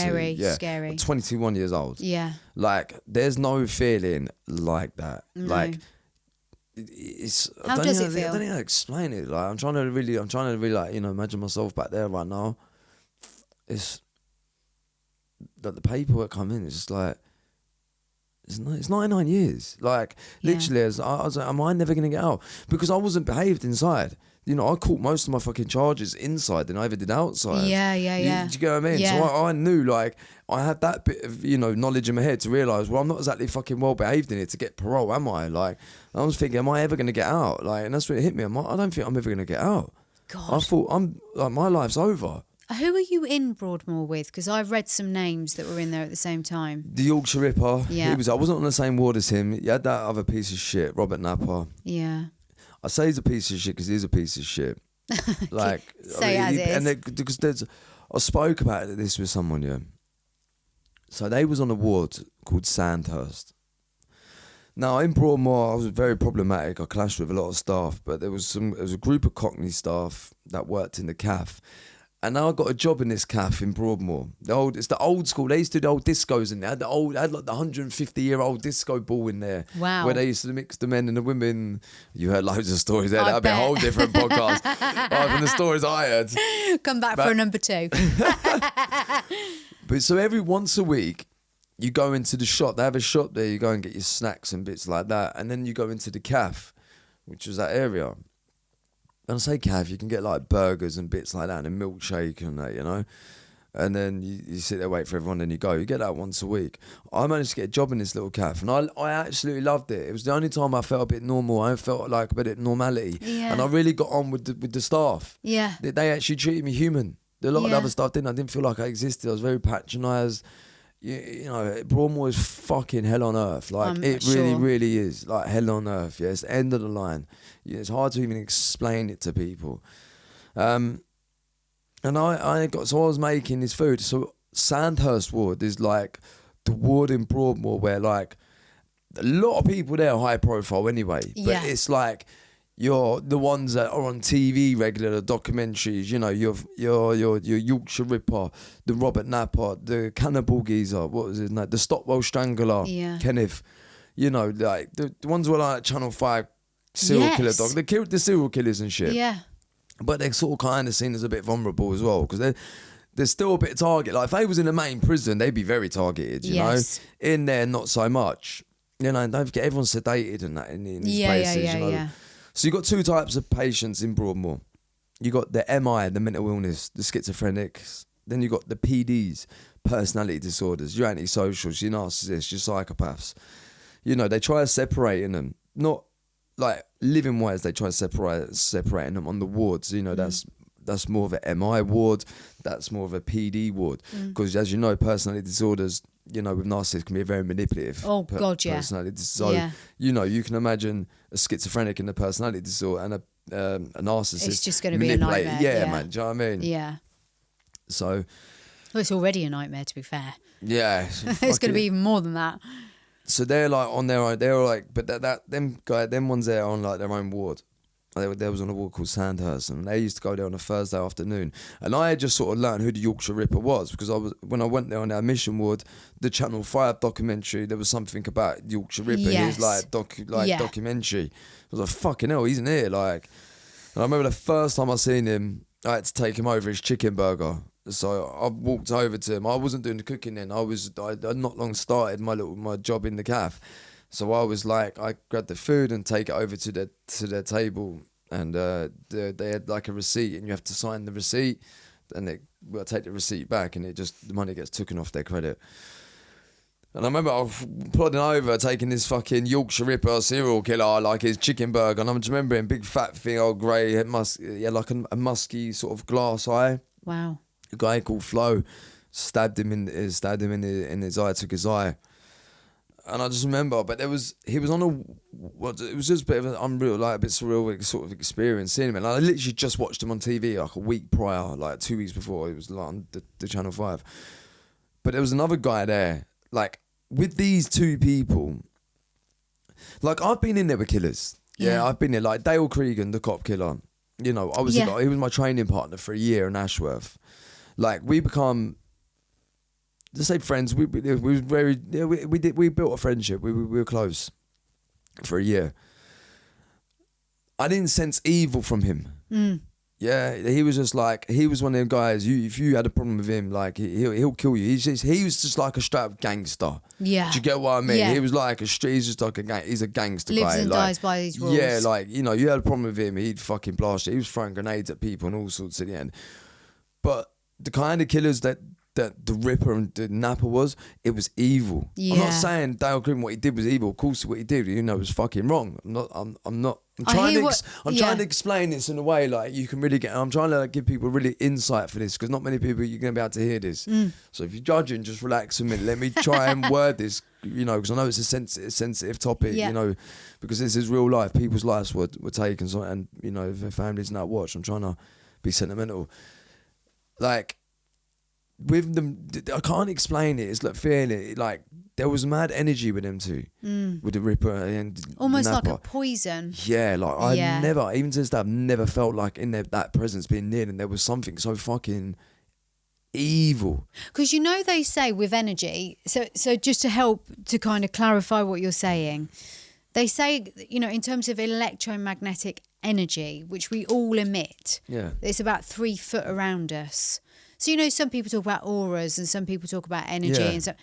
Scary. I'm 21 years old. Yeah. Like, there's no feeling like that. No. Like, it's. How does it feel? I don't know how to explain it. Like, I'm trying to really like, you know, imagine myself back there right now. It's like the paperwork come in. It's just like it's 99 years. Like literally, I was like, am I never gonna get out? Because I wasn't behaved inside. You know, I caught most of my fucking charges inside than I ever did outside. Yeah. Do you get what I mean? Yeah. So I knew, like, I had that bit of, you know, knowledge in my head to realise, well, I'm not exactly fucking well behaved in it to get parole, am I? Like, I was thinking, am I ever gonna get out? Like, and that's when it hit me. I don't think I'm ever gonna get out. God. I thought, my life's over. Who are you in Broadmoor with? Because I've read some names that were in there at the same time. The Yorkshire Ripper. Yeah. I wasn't on the same ward as him. He had that other piece of shit, Robert Napper. Yeah. I say he's a piece of shit because he's a piece of shit. Like, Say as is. Because I spoke about this with someone, yeah. So they was on a ward called Sandhurst. Now in Broadmoor, I was very problematic. I clashed with a lot of staff, but there was a group of Cockney staff that worked in the CAF. And now I got a job in this cafe in Broadmoor. It's the old school. They used to do the old discos in there. They had like the 150-year-old disco ball in there. Wow. Where they used to mix the men and the women. You heard loads of stories there. I That'd be a bet. whole different podcast. From the stories I heard. Come back for number 2. But so every once a week, you go into the shop. They have a shop there. You go and get your snacks and bits like that. And then you go into the cafe, which was that area. And I say cafe, you can get like burgers and bits like that and a milkshake and that, you know. And then you sit there, wait for everyone, then you go. You get that once a week. I managed to get a job in this little cafe and I absolutely loved it. It was the only time I felt a bit normal. I felt like a bit of normality. Yeah. And I really got on with the staff. Yeah. They actually treated me human. A lot of the Yeah. other stuff didn't. I didn't feel like I existed. I was very patronised. You know, Broadmoor is fucking hell on earth. Like, it really, sure. really is. Like, hell on earth. Yeah, it's the end of the line. Yeah, it's hard to even explain it to people. And I was making this food. So Sandhurst ward is like the ward in Broadmoor where like a lot of people there are high profile anyway. But Yeah. it's like you're the ones that are on TV regular, the documentaries, you know, your Yorkshire Ripper, the Robert Napper, the Cannibal Geezer, what was his name? The Stockwell Strangler, Yeah. Kenneth. You know, like the ones were like Channel 5 serial killer Yes. dog. They killed the serial killers and shit. Yeah. But they're sort of kind of seen as a bit vulnerable as well because they're still a bit target. Like if they was in the main prison, they'd be very targeted, you Yes. know. In there, not so much. You know, and don't forget everyone's sedated and that in these places, you know. Yeah. So you've got 2 types of patients in Broadmoor. You got the MI, the mental illness, the schizophrenics. Then you got the PDs, personality disorders, your antisocials, your narcissists, your psychopaths. You know, they try separating them. Not like living wise, they try separating them on the wards. You know, that's more of a MI ward. That's more of a PD ward. Because as you know, personality disorders, you know, with narcissists can be very manipulative. Oh, God, yeah. Personality. So, Yeah. you know, you can imagine a schizophrenic and a personality disorder and a narcissist. It's just gonna be a manipulate. nightmare, Yeah, yeah. man. Do you know what I mean? Yeah. So, Well, it's already a nightmare, to be fair. yeah. It's going to be even more than that. So they're like on their own. They're like, but them ones there are on like their own ward. There was on a ward called Sandhurst, and they used to go there on a Thursday afternoon. And I had just sort of learned who the Yorkshire Ripper was because when I went there on our mission ward, the Channel 5 documentary, there was something about Yorkshire Ripper. Yes. His Yeah. documentary. I was like, fucking hell, he's in here. Like, and I remember the first time I seen him, I had to take him over his chicken burger. So I walked over to him. I wasn't doing the cooking then. I'd not long started my job in the cafe. So I was like, I grabbed the food and take it over to their table, and they had like a receipt, and you have to sign the receipt, and I take the receipt back, and the money gets taken off their credit. And I remember I was plodding over, taking this fucking Yorkshire Ripper serial killer, like his chicken burger, and I'm just remembering big fat thing, old grey, he had like a musky sort of glass eye. Wow. A guy called Flo stabbed him in his eye, took his eye. And I just remember, but it was just a bit of an unreal, like a bit surreal sort of experience seeing him. And I literally just watched him on TV like a week prior, like 2 weeks before. It was like on the Channel 5. But there was another guy there, like with these 2 people. Like I've been in there with killers. Yeah, I've been there. Like Dale Cregan, the cop killer. You know, he was my training partner for a year in Ashworth. Like we become, let's say friends. We built a friendship. We were close for a year. I didn't sense evil from him. Yeah, he was just like, he was one of them guys. If you had a problem with him, like he'll kill you. He was just like a straight up gangster. Yeah. Do you get what I mean? Yeah. He was like he's just like he's a gangster Lives guy. and like, dies by these rules. Yeah, like, you know, you had a problem with him, he'd fucking blast you. He was throwing grenades at people and all sorts at the end. But the kind of killers that that the Ripper and the Napper was, it was evil. Yeah. I'm not saying Dale Green, what he did was evil. Of course, what he did, you know, was fucking wrong. I'm trying to explain this in a way like you can really get. I'm trying to give people really insight for this because not many people you're going to be able to hear this. So if you're judging, just relax a minute. Let me try and word this, you know, because I know it's a sensitive topic, you know, because this is real life. People's lives were taken, so, and you know, their families not watched. I'm trying to be sentimental, like. With them, I can't explain it. It's like feeling it. Like there was mad energy with them two, with the Ripper and almost Napper. like a poison. Yeah, like I never, even to this day, I've never felt like in that presence being near them. There was something so fucking evil. Because you know they say with energy. So just to help to kind of clarify what you're saying, they say, you know, in terms of electromagnetic energy, which we all emit, it's about 3 foot around us. So, you know, some people talk about auras and some people talk about energy. And so,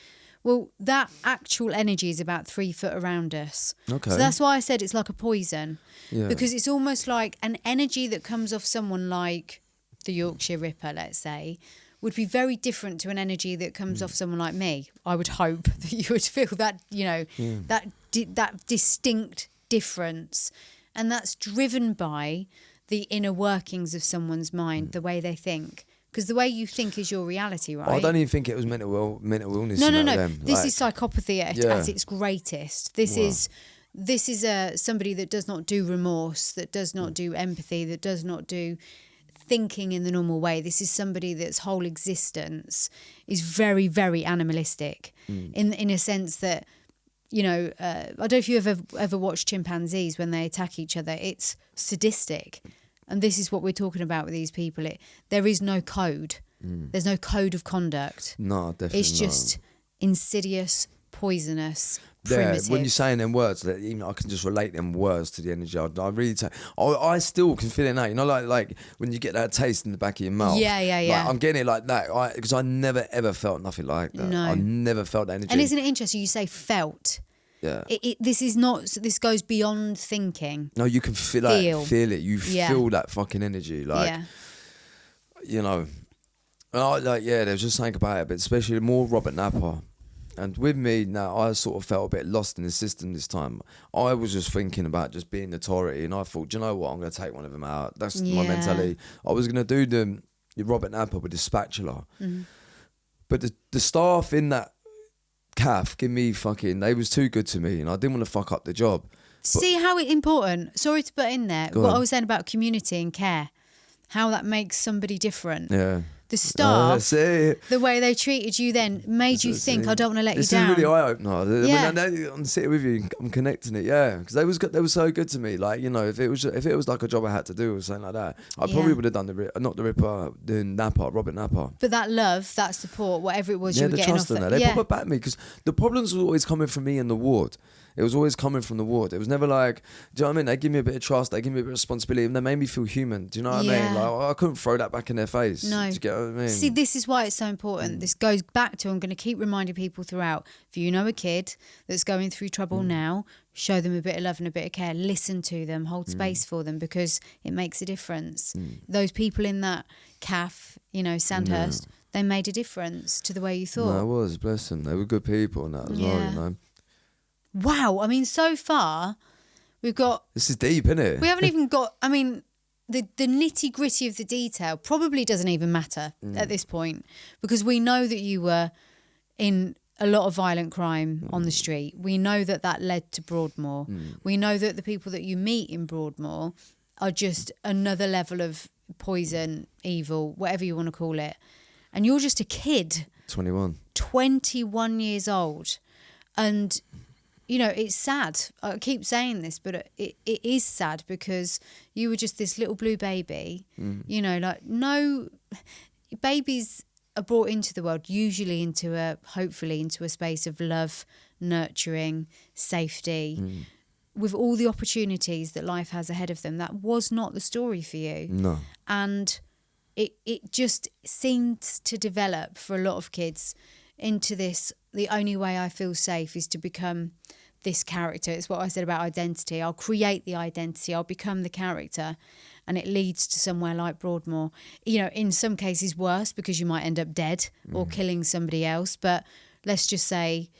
well, that actual energy is about 3 foot around us. Okay. So that's why I said it's like a poison. Yeah. Because it's almost like an energy that comes off someone like the Yorkshire Ripper, let's say, would be very different to an energy that comes off someone like me. I would hope that you would feel that, you know, that distinct difference. And that's driven by the inner workings of someone's mind, the way they think. Because the way you think is your reality, right? I don't even think it was mental illness. No. Them. This is psychopathy at its greatest. This is somebody that does not do remorse, that does not do empathy, that does not do thinking in the normal way. This is somebody that's whole existence is very, very animalistic in a sense that, you know, I don't know if you ever watched chimpanzees when they attack each other. It's sadistic. And this is what we're talking about with these people. There is no code. There's no code of conduct. No, definitely It's just insidious, poisonous, primitive. When you're saying them words, that even I can just relate them words to the energy. I really I still can feel it now. You know, like when you get that taste in the back of your mouth. Yeah. Like, I'm getting it like that because I never ever felt nothing like that. No. I never felt that energy. And isn't it interesting? You say felt. Yeah. This goes beyond thinking. No, you can feel it. You feel that fucking energy. Like, you know, there's just something about it, but especially more Robert Napper. And with me now, I sort of felt a bit lost in the system this time. I was just thinking about just being notorious, and I thought, do you know what? I'm going to take one of them out. That's my mentality. I was going to do the Robert Napper with the spatula. But the staff in that calf, they was too good to me and I didn't want to fuck up the job. See how important, sorry to put in there, what I was saying about community and care, how that makes somebody different. Yeah. The staff, the way they treated you then made you think, I don't want to let you down. This is really eye-opener. Yeah. I'm sitting with you, I'm connecting it, because they were so good to me. Like, you know, if it was like a job I had to do or something like that, I probably would have done the Napper, Robert Napper. But that love, that support, whatever it was you were getting off the trust in that. They proper backed me because the problems were always coming from me in the ward. It was always coming from the ward. It was never like, do you know what I mean? They give me a bit of trust, they give me a bit of responsibility, and they made me feel human. Do you know what I mean? Like, I couldn't throw that back in their face. No. Do you get what I mean? See, this is why it's so important. This goes back to, I'm going to keep reminding people throughout, if you know a kid that's going through trouble now, show them a bit of love and a bit of care. Listen to them, hold space for them, because it makes a difference. Those people in that CAF, you know, Sandhurst, they made a difference to the way you thought. No, it was, bless them. They were good people and that as well, you know. Wow, I mean, so far, we've got... This is deep, isn't it? We haven't even got... I mean, the nitty-gritty of the detail probably doesn't even matter at this point, because we know that you were in a lot of violent crime on the street. We know that led to Broadmoor. We know that the people that you meet in Broadmoor are just another level of poison, evil, whatever you want to call it. And you're just a kid. 21. 21 years old. And... you know, it's sad. I keep saying this, but it is sad because you were just this little blue baby. You know, like babies are brought into the world usually hopefully into a space of love, nurturing, safety, with all the opportunities that life has ahead of them. That was not the story for you. No. And it just seems to develop for a lot of kids into this, the only way I feel safe is to become this character. It's what I said about identity. I'll create the identity. I'll become the character. And it leads to somewhere like Broadmoor. You know, in some cases worse because you might end up dead or killing somebody else. But let's just say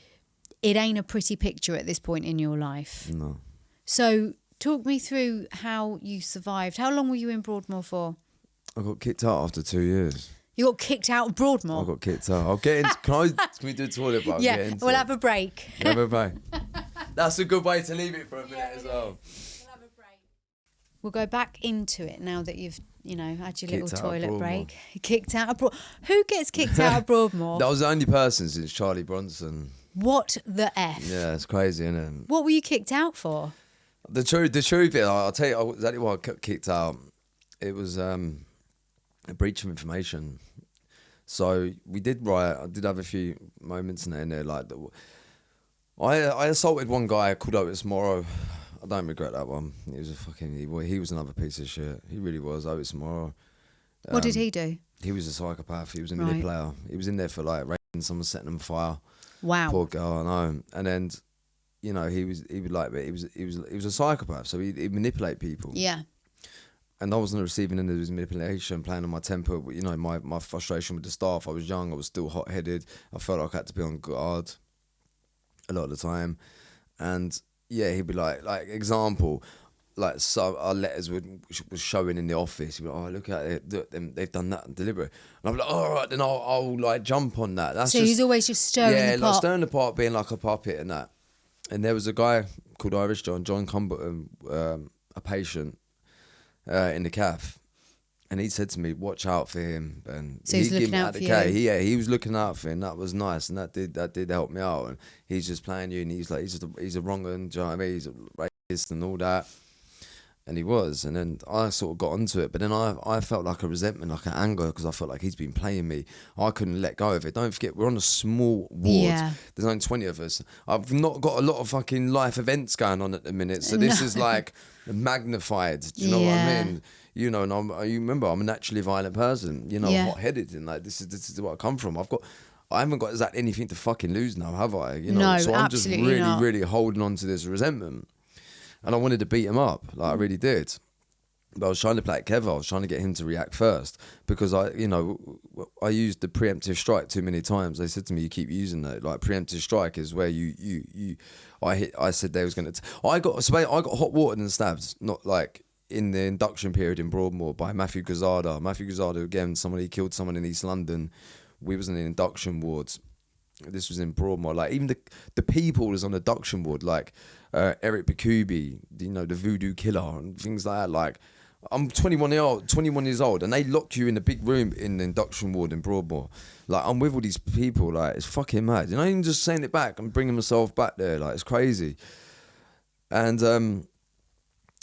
it ain't a pretty picture at this point in your life. No. So talk me through how you survived. How long were you in Broadmoor for? I got kicked out after 2 years. You got kicked out of Broadmoor? I got kicked out. I'll get into... Can we do a toilet break? Yeah, we'll have a break. Have a break. That's a good way to leave it for a minute as well. We'll have a break. We'll go back into it now that you've, you know, had your little toilet break. Kicked out of Broadmoor. Who gets kicked out of Broadmoor? That was the only person since Charlie Bronson. What the F? Yeah, it's crazy, isn't it? What were you kicked out for? The truth is, I'll tell you exactly why I got kicked out. It was a breach of information. So we did riot. I did have a few moments in there, like I assaulted one guy called Otis Morrow. I don't regret that one. He was a fucking evil. He was another piece of shit. He really was. Otis Morrow. What did he do? He was a psychopath. He was a manipulator. He was in there for like raping someone, setting them on fire. Wow. Poor girl, I know. And then, you know, he was a psychopath. So he'd manipulate people. Yeah. And I was on the receiving end of his manipulation, playing on my temper. You know, my frustration with the staff. I was young. I was still hot-headed. I felt like I had to be on guard a lot of the time. And yeah, he'd be like example, like so our letters was showing in the office. He'd be like, oh, look at it, they've done that deliberate. And I'd be like, all right, then I'll like jump on that. That's so he's always just stirring the pot. Like stirring the pot, being like a puppet and that. And there was a guy called Irish John Cumberton, a patient in the cafe. And he said to me, watch out for him. And so he's looking out for you? He was looking out for him. That was nice. And that did help me out. And he's just playing you and he's like, he's a wrong un, do you know what I mean? He's a racist and all that. And he was. And then I sort of got onto it. But then I felt like a resentment, like an anger, because I felt like he's been playing me. I couldn't let go of it. Don't forget, we're on a small ward. Yeah. There's only 20 of us. I've not got a lot of fucking life events going on at the minute. So this is like magnified. Do you know what I mean? You know, and you remember, I'm a naturally violent person. You know, hot-headed, and like this is where I come from. I haven't got exactly anything to fucking lose now, have I? You know, no, so I'm just really, not. really holding on to this resentment, and I wanted to beat him up, like I really did. But I was trying to play it clever. I was trying to get him to react first because I used the preemptive strike too many times. They said to me, "You keep using that." Like preemptive strike is where I said they was going to. I got hot watered and stabbed, not like. In the induction period in Broadmoor by Matthew Gazada. Matthew Gazada, again, somebody killed someone in East London. We was in the induction wards. This was in Broadmoor. Like, even the people was on the induction ward, like Eric Bakubi, you know, the voodoo killer and things like that. Like, I'm 21 years old, and they lock you in a big room in the induction ward in Broadmoor. Like, I'm with all these people, like, it's fucking mad. You know, even just saying it back and bringing myself back there, like, it's crazy. And,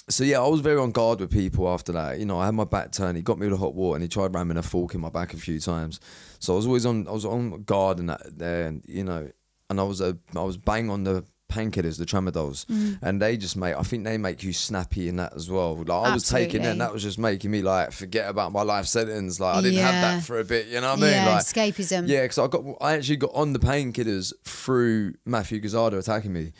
so yeah, I was very on guard with people after that. You know, I had my back turned. He got me with a hot water and he tried ramming a fork in my back a few times. So I was always on guard and that there, and you know, and I was bang on the painkillers, the tramadols, and they just I think they make you snappy in that as well. Like I was taking it, and that was just making me like forget about my life sentence. Like I didn't have that for a bit, you know what I mean? Like escapism. Yeah, because I actually got on the painkillers through Matthew Gazada attacking me.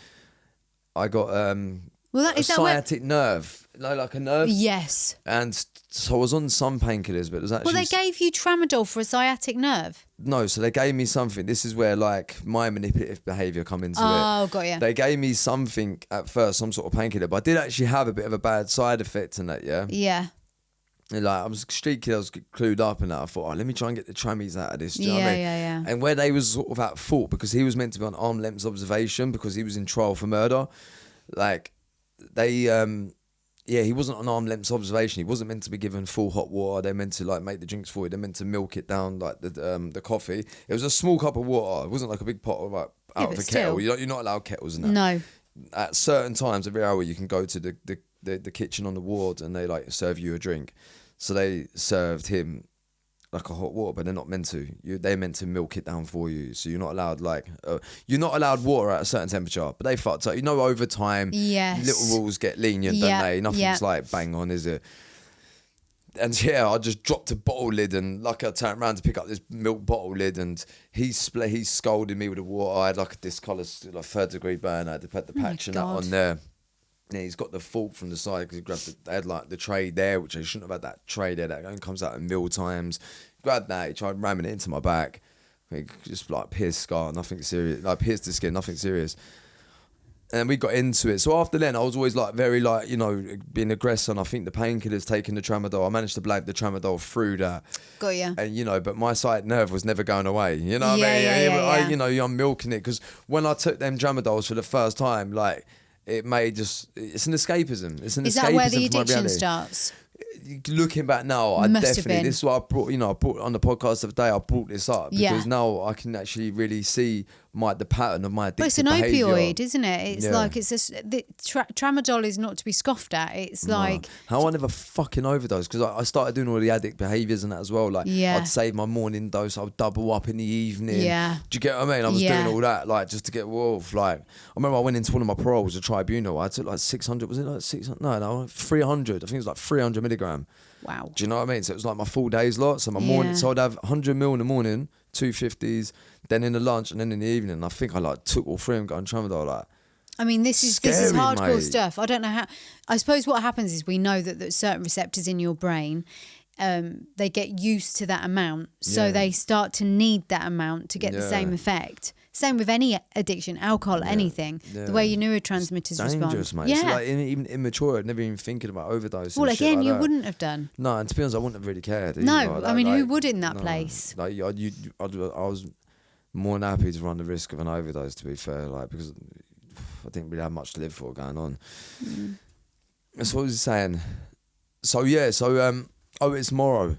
I got a sciatic nerve, like a nerve. Yes. And so I was on some painkillers, but it was actually... Well, they gave you tramadol for a sciatic nerve? No, so they gave me something. This is where like my manipulative behaviour come into it. Oh, got you. They gave me something at first, some sort of painkiller, but I did actually have a bit of a bad side effect in that, yeah? Yeah. And like I was street kid, I was clued up and that. I thought, let me try and get the trammies out of this. Do you know what I mean? Yeah. And where they was sort of at fault, because he was meant to be on arm's length observation because he was in trial for murder. Like... he wasn't on arm's length observation. He wasn't meant to be given full hot water. They're meant to like make the drinks for you. They're meant to milk it down like the coffee. It was a small cup of water. It wasn't like a big pot of like out of a kettle. You're not allowed kettles in that. No. At certain times every hour you can go to the kitchen on the ward and they like serve you a drink. So they served him like a hot water, but they're not meant to. They're meant to milk it down for you. So you're not allowed you're not allowed water at a certain temperature. But they fucked up. You know, over time, little rules get lenient, don't they? Nothing's like bang on, is it? And yeah, I just dropped a bottle lid, and like I turned around to pick up this milk bottle lid, and he scolded me with the water. I had like a discolour, like 3rd-degree burn. I had to put the patch and that on there. And he's got the fork from the side because he grabbed they had like the tray there, which I shouldn't have had that tray there. That only comes out at meal times. Grabbed that, he tried ramming it into my back. Just like pierced scar, nothing serious. Like pierced the skin, nothing serious. And we got into it. So after then, I was always like very like, you know, being aggressive. And I think the painkillers, taking the tramadol, I managed to blab the tramadol through that. Got ya. And, you know, but my sciatic nerve was never going away. You know what I mean? Yeah. You know, I'm milking it. Because when I took them tramadols for the first time, like, it's an escapism. It's an escapism. Is that where the addiction starts? Looking back now, I Must have definitely, been. this is what I brought, you know, I brought on the podcast the other day, I brought this up because now I can actually really see the pattern of my addictive Well, it's an behaviour. opioid, isn't it? It's like, it's the tramadol is not to be scoffed at. It's like... How I never fucking overdosed, because I started doing all the addict behaviours and that as well. Like, I'd save my morning dose, I would double up in the evening. Yeah. Do you get what I mean? I was doing all that, like, just to get wolf. Like, I remember I went into one of my paroles, a tribunal. I took like 600, was it like 600? No, 300. I think it was like 300 milligram. Wow. Do you know what I mean? So it was like my full day's lot. So my morning, so I'd have 100 mil in the morning, 250s, then in the lunch, and then in the evening. And I think I like took all three and got on tramadol. Like, I mean, this is scary, hardcore mate. stuff. I don't know how. I suppose what happens is we know that certain receptors in your brain, they get used to that amount, so they start to need that amount to get the same effect. Same with any addiction, alcohol, anything. The way your neurotransmitters dangerous, respond. mate. Yeah. So like, even immature, I'd never even thinking about overdose. Well, and shit again, like you that. wouldn't have done. No, and to be honest, I wouldn't have really cared. No, either. I mean, Like, who would in that place? Like, I was more than happy to run the risk of an overdose, to be fair, like, because I didn't really have much to live for going on. That's what I was saying. So it's Morrow.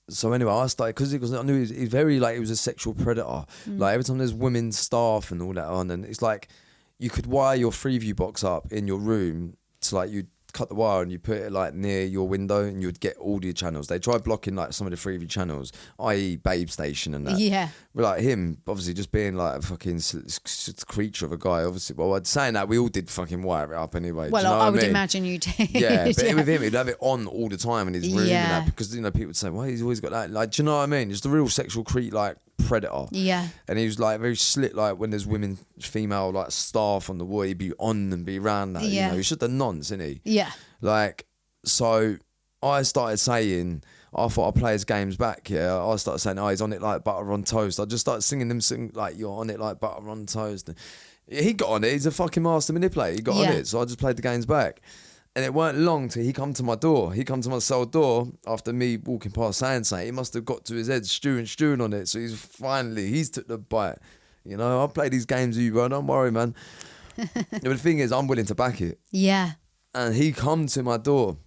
So anyway, I started, because I knew he was very, like, he was a sexual predator. Like, every time there's women staff and all that on, and it's like, you could wire your Freeview box up in your room to, like, you'd cut the wire and you put it like near your window and you'd get all the channels. They tried blocking like some of the Freeview channels, i.e. Babe Station and that. Yeah. But like him, obviously just being like a fucking creature of a guy, obviously. Well, I'd saying that we all did fucking wire it up anyway. Well, do you know I what would mean? imagine you did. Yeah, but with him, he'd have it on all the time in his room and that, because, you know, people would say, well, he's always got that. Like, do you know what I mean? Just a real sexual creep, like, predator. Yeah. And he was like very slick, like when there's female like staff on the wall, he'd be on and be around that. You know, he's just the nonce, isn't he? Yeah. Like, so I started saying, I thought I'd play his games back, I started saying, oh, he's on it like butter on toast. I just started singing like, you're on it like butter on toast. And he got on it. He's a fucking master manipulator. He got on it. So I just played the games back. And it weren't long till he come to my door. He come to my cell door after me walking past saying something. He must have got to his head stewing on it. So he's took the bite. You know, I'll play these games with you, bro. Don't worry, man. But the thing is, I'm willing to back it. Yeah. And he come to my door.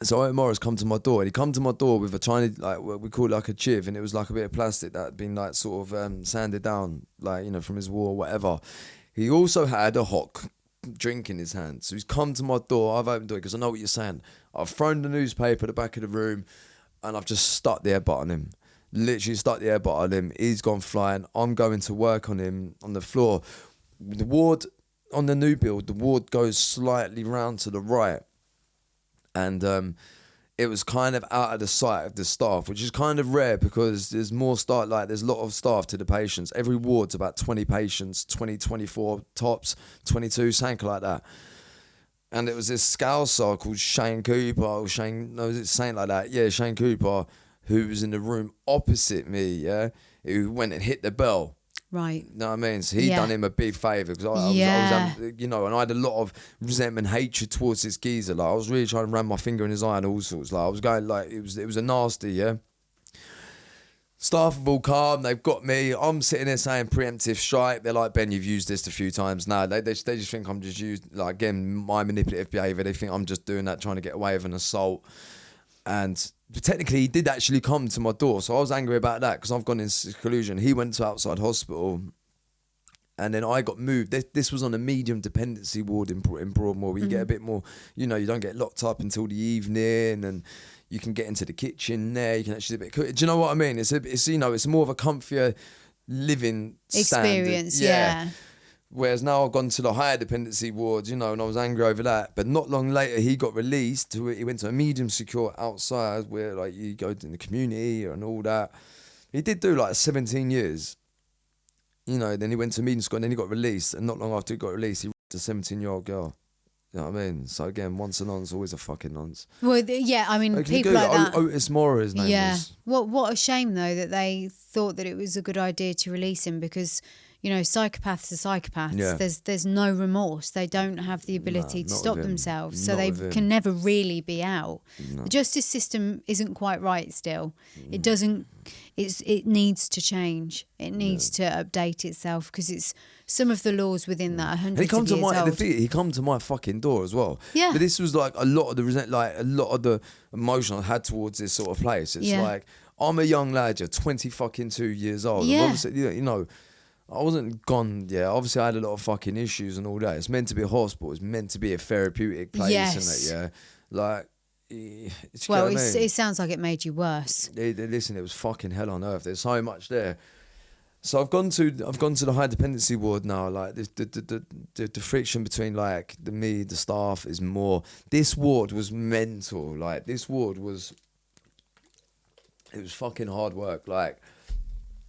So Owen Morris come to my door, and he come to my door with a tiny, like, what we call it, like a chiv, and it was like a bit of plastic that had been like sort of sanded down, like, you know, from his wall or whatever. He also had a hot drink in his hand. So he's come to my door, I've opened the door because I know what you're saying. I've thrown the newspaper at the back of the room and I've just stuck the airbutt on him. Literally stuck the airbutt on him. He's gone flying. I'm going to work on him on the floor. The ward, on the new build, the ward goes slightly round to the right. And it was kind of out of the sight of the staff, which is kind of rare because there's more staff, like there's a lot of staff to the patients. Every ward's about 20 patients, 20, 24 tops, 22, something like that. And it was this scouser called Shane Cooper, something like that. Yeah, Shane Cooper, who was in the room opposite me, who went and hit the bell. Right. You know what I mean? So he done him a big favour because I was, you know, and I had a lot of resentment, hatred towards this geezer. Like, I was really trying to ram my finger in his eye and all sorts. Like, I was going like, it was a nasty, Staff have all calm, they've got me. I'm sitting there saying preemptive strike. They're like, Ben, you've used this a few times. No, they just think I'm just like, again, my manipulative behaviour. They think I'm just doing that, trying to get away with an assault. And technically, he did actually come to my door. So I was angry about that because I've gone in seclusion. He went to outside hospital. And then I got moved. This was on a medium dependency ward in Broadmoor, where you get a bit more, you know, you don't get locked up until the evening, and you can get into the kitchen there. You can actually do a bit. Do you know what I mean? It's you know, it's more of a comfier living experience. Standard. Yeah. Whereas now I've gone to the higher dependency ward, and I was angry over that. But not long later, he got released. He went to a medium secure outside where like you go in the community and all that. He did do like 17 years. Then he went to medium school and then he got released. And not long after he got released, he raped a 17-year-old girl. You know what I mean? So again, once a nonce, always a fucking nonce. Well, I mean, people like that. Otis Mora, his name was. What a shame though that they thought that it was a good idea to release him, because psychopaths are psychopaths. Yeah. There's no remorse. They don't have the ability to stop themselves, so they can never really be out. No. The justice system isn't quite right still. It doesn't. It needs to change. It needs to update itself, because it's some of the laws within that are hundreds of years old. He come to my fucking door as well. Yeah. But this was like a lot of the emotion I had towards this sort of place. It's like, I'm a young lad, you're 22 years old. Yeah. And obviously, I wasn't gone. Yeah, obviously I had a lot of fucking issues and all that. It's meant to be a hospital. It's meant to be a therapeutic place. Yes. And that, like. Well, it sounds like it made you worse. Listen, it was fucking hell on earth. There's so much there. So I've gone to the high dependency ward now. Like the friction between like the staff is more. This ward was mental. Like this ward was. It was fucking hard work. Like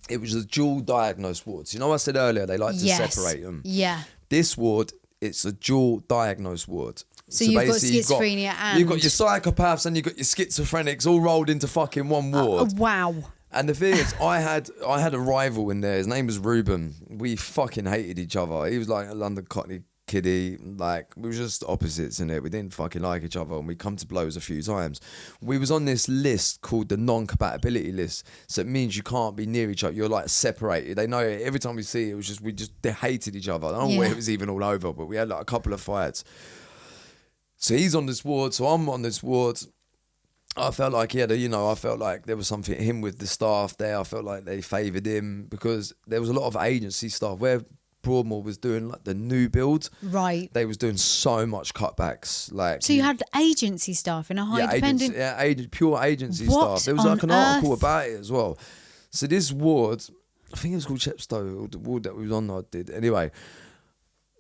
it was a dual diagnosed ward. So I said earlier they like to separate them. Yeah. This ward, it's a dual diagnosed ward. So you've got schizophrenia and... You've got your psychopaths and you've got your schizophrenics all rolled into fucking one ward. Wow. And the thing is, I had a rival in there. His name was Ruben. We fucking hated each other. He was like a London Cockney kiddie. Like, we were just opposites in it. We didn't fucking like each other, and we come to blows a few times. We was on this list called the non-compatibility list. So it means you can't be near each other. You're like separated. They know it. Every time we see it, they hated each other. I don't know where it was even all over, but we had like a couple of fights. So he's on this ward, so I'm on this ward. I felt like I felt like there was something him with the staff there. I felt like they favoured him because there was a lot of agency staff where Broadmoor was doing like the new build. Right. They was doing so much cutbacks. Like, so you had agency staff in a high dependent... pure agency staff. There was like an article about it as well. So this ward, I think it was called Chepstow, or the ward that we was on, I did. Anyway,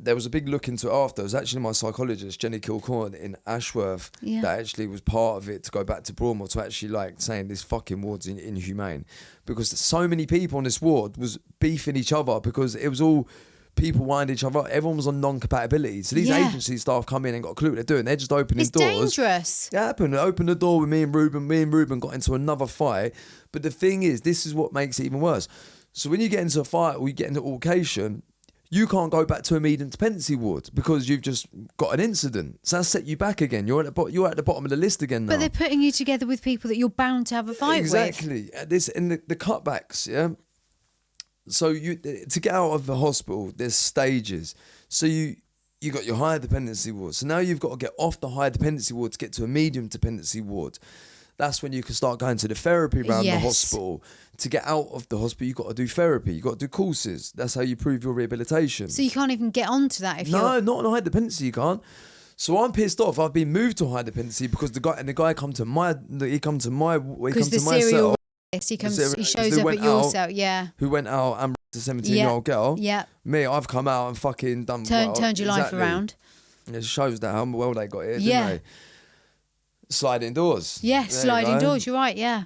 there was a big look into it after. It was actually my psychologist, Jenny Kilcorn in Ashworth, that actually was part of it to go back to Broadmoor to actually like saying this fucking ward's inhumane. Because so many people on this ward was beefing each other because it was all people winding each other up. Everyone was on non-compatibility. So these agency staff come in and got a clue what they're doing. They're just opening doors. It's dangerous. It happened. They opened the door with me and Ruben. Me and Ruben got into another fight. But the thing is, this is what makes it even worse. So when you get into a fight or you get into altercation, you can't go back to a medium dependency ward because you've just got an incident. So that set you back again. You're at the bottom of the list again now. But they're putting you together with people that you're bound to have a fight with. Exactly. This and the cutbacks, yeah. So to get out of the hospital, there's stages. So you got your higher dependency ward. So now you've got to get off the higher dependency ward to get to a medium dependency ward. That's when you can start going to the therapy around the hospital. To get out of the hospital, you've got to do therapy. You've got to do courses. That's how you prove your rehabilitation. So you can't even get onto that if you're... No, not on a high dependency, you can't. So I'm pissed off. I've been moved to high dependency because the guy come to my cell. He shows up at your cell, Who went out and a 17-year-old girl. Yeah. Me, I've come out and fucking done... Turned your life around. It shows that how well they got it, didn't they? Sliding doors. Yeah, sliding doors, you're right, yeah.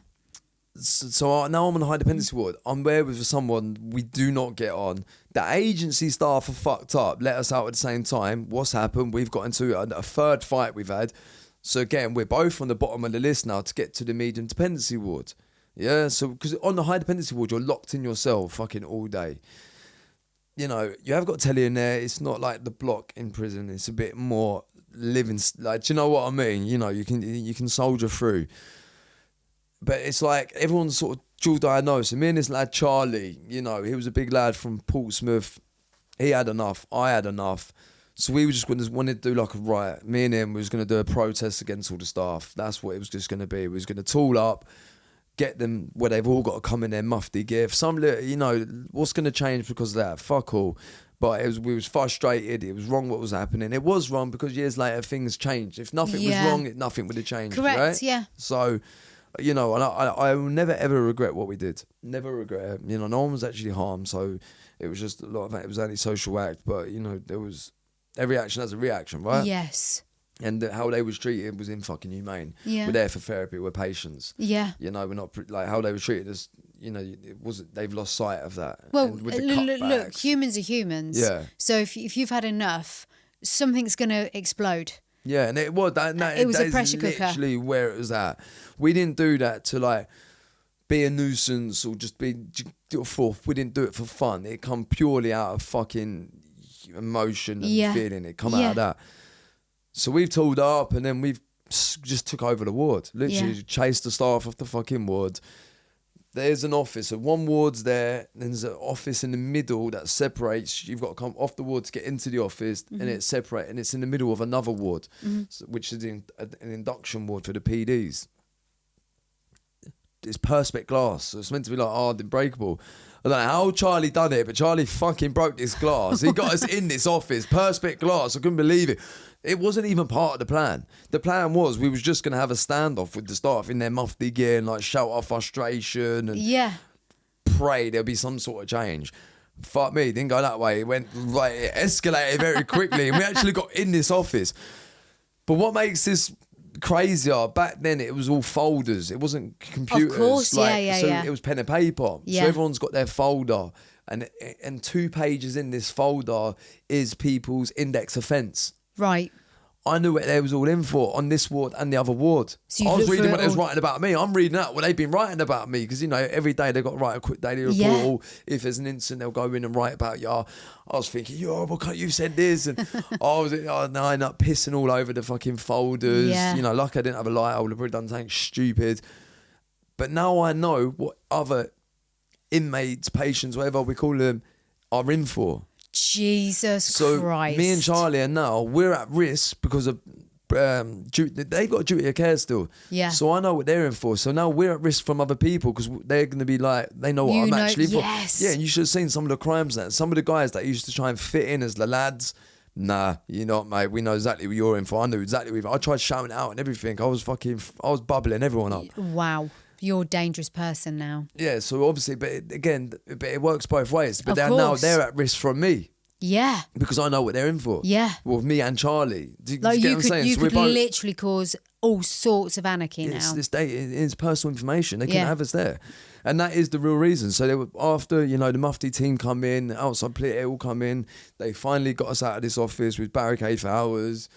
So now I'm on a high dependency ward. I'm there with someone we do not get on. The agency staff are fucked up, let us out at the same time. What's happened? We've got into a third fight we've had. So again, we're both on the bottom of the list now to get to the medium dependency ward. Yeah, so because on the high dependency ward, you're locked in your cell fucking all day. You have got telly in there. It's not like the block in prison. It's a bit more living, like, do you know what I mean? You can soldier through. But it's like everyone's sort of dual diagnosed. And me and this lad Charlie, he was a big lad from Portsmouth. He had enough. I had enough. So we were just wanted to do like a riot. Me and him was going to do a protest against all the staff. That's what it was just going to be. We was going to tool up, get them where they've all got to come in their mufti gear. Some, what's going to change because of that? Fuck all. But we was frustrated. It was wrong what was happening. It was wrong because years later things changed. If nothing was wrong, nothing would have changed. Correct, right? yeah. So you know, and I will never ever regret what we did. Never regret it. You know, no one was actually harmed, so it was just a lot of it was only social act. But you know, there was every action has a reaction, right? Yes. And how they was treated was inhumane. Yeah. We're there for therapy. We're patients. Yeah. You know, we're not like how they were treated as. You know, it wasn't. They've lost sight of that. Well, And with the look, cutbacks- humans are humans. Yeah. So if you've had enough, something's going to explode. Yeah, and it was that. It was that a pressure is cooker. literally where it was at. We didn't do that to like be a nuisance or just be forth. We didn't do it for fun. It come purely out of fucking emotion and feeling. It come out of that. So we've tooled up, and then we've just took over the ward. Literally chased the staff off the fucking ward. There's an office, so one ward's there, then there's an office in the middle that separates. You've got to come off the ward to get into the office, and it's separate, and it's in the middle of another ward, which is an induction ward for the PDs. It's perspex glass, so it's meant to be like hard and breakable. I don't know how Charlie done it, but Charlie fucking broke this glass. He got us in this office, perspex glass. I couldn't believe it. It wasn't even part of the plan. The plan was we was just going to have a standoff with the staff in their mufti gear and like shout our frustration and pray there'll be some sort of change. Fuck me, it didn't go that way. It went like it escalated very quickly, and we actually got in this office. But what makes this crazier, back then it was all folders. It wasn't computers. Of course, so it was pen and paper. Yeah. So everyone's got their folder. And 2 pages in this folder is people's index offence. Right. I knew what they was all in for on this ward and the other ward. So I was reading what they was writing about me. I'm reading out what they've been writing about me because, you know, every day they've got to write a quick daily report. Yeah. If there's an incident, they'll go in and write about you. I was thinking, you horrible cunt, you said this. And I ended up pissing all over the fucking folders. Yeah. You know, like I didn't have a light, I would have probably done something stupid. But now I know what other inmates, patients, whatever we call them, are in for. Jesus So Christ. me and Charlie are now, we're at risk because of they've got a duty of care still. Yeah. So I know what they're in for. So now we're at risk from other people because they're going to be like, they know what I'm actually in for. Yeah, and you should have seen some of the crimes that some of the guys that used to try and fit in as the lads. Nah, you're not, mate. We know exactly what you're in for. I knew exactly what I tried shouting out and everything. I was bubbling everyone up. Wow. You're a dangerous person now. Yeah, so obviously, but it works both ways. But they're at risk from me. Yeah. Because I know what they're in for. Yeah. Well, me and Charlie. Do you Like get what I'm saying? You could literally cause all sorts of anarchy now. This data is personal information. They can have us there. And that is the real reason. So they were, after, you know, the Mufti team come in, outside police all come in, they finally got us out of this office with barricade for hours.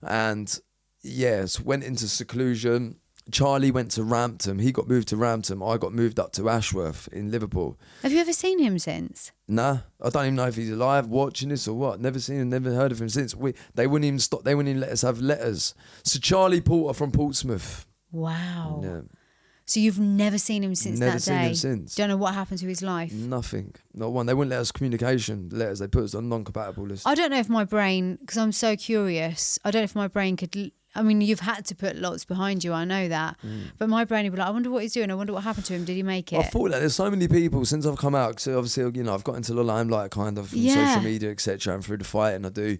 And yes, went into seclusion. Charlie went to Rampton. He got moved to Rampton. I got moved up to Ashworth in Liverpool. Have you ever seen him since? Nah, I don't even know if he's alive, watching this or what. Never seen him, never heard of him since. They wouldn't even stop. They wouldn't even let us have letters. So Charlie Porter from Portsmouth. Wow. Yeah. So you've never seen him since that day? Never seen him since. Don't know what happened to his life? Nothing. Not one. They wouldn't let us communication letters. They put us on non-compatible list. I don't know if my brain, because I'm so curious, I don't know if my brain could... I mean, you've had to put lots behind you, I know that. But my brain would be like, I wonder what he's doing. I wonder what happened to him. Did he make it? I thought that there's so many people since I've come out. So obviously, you know, I've got into the limelight kind of from social media, etc. and through the fight. And I do,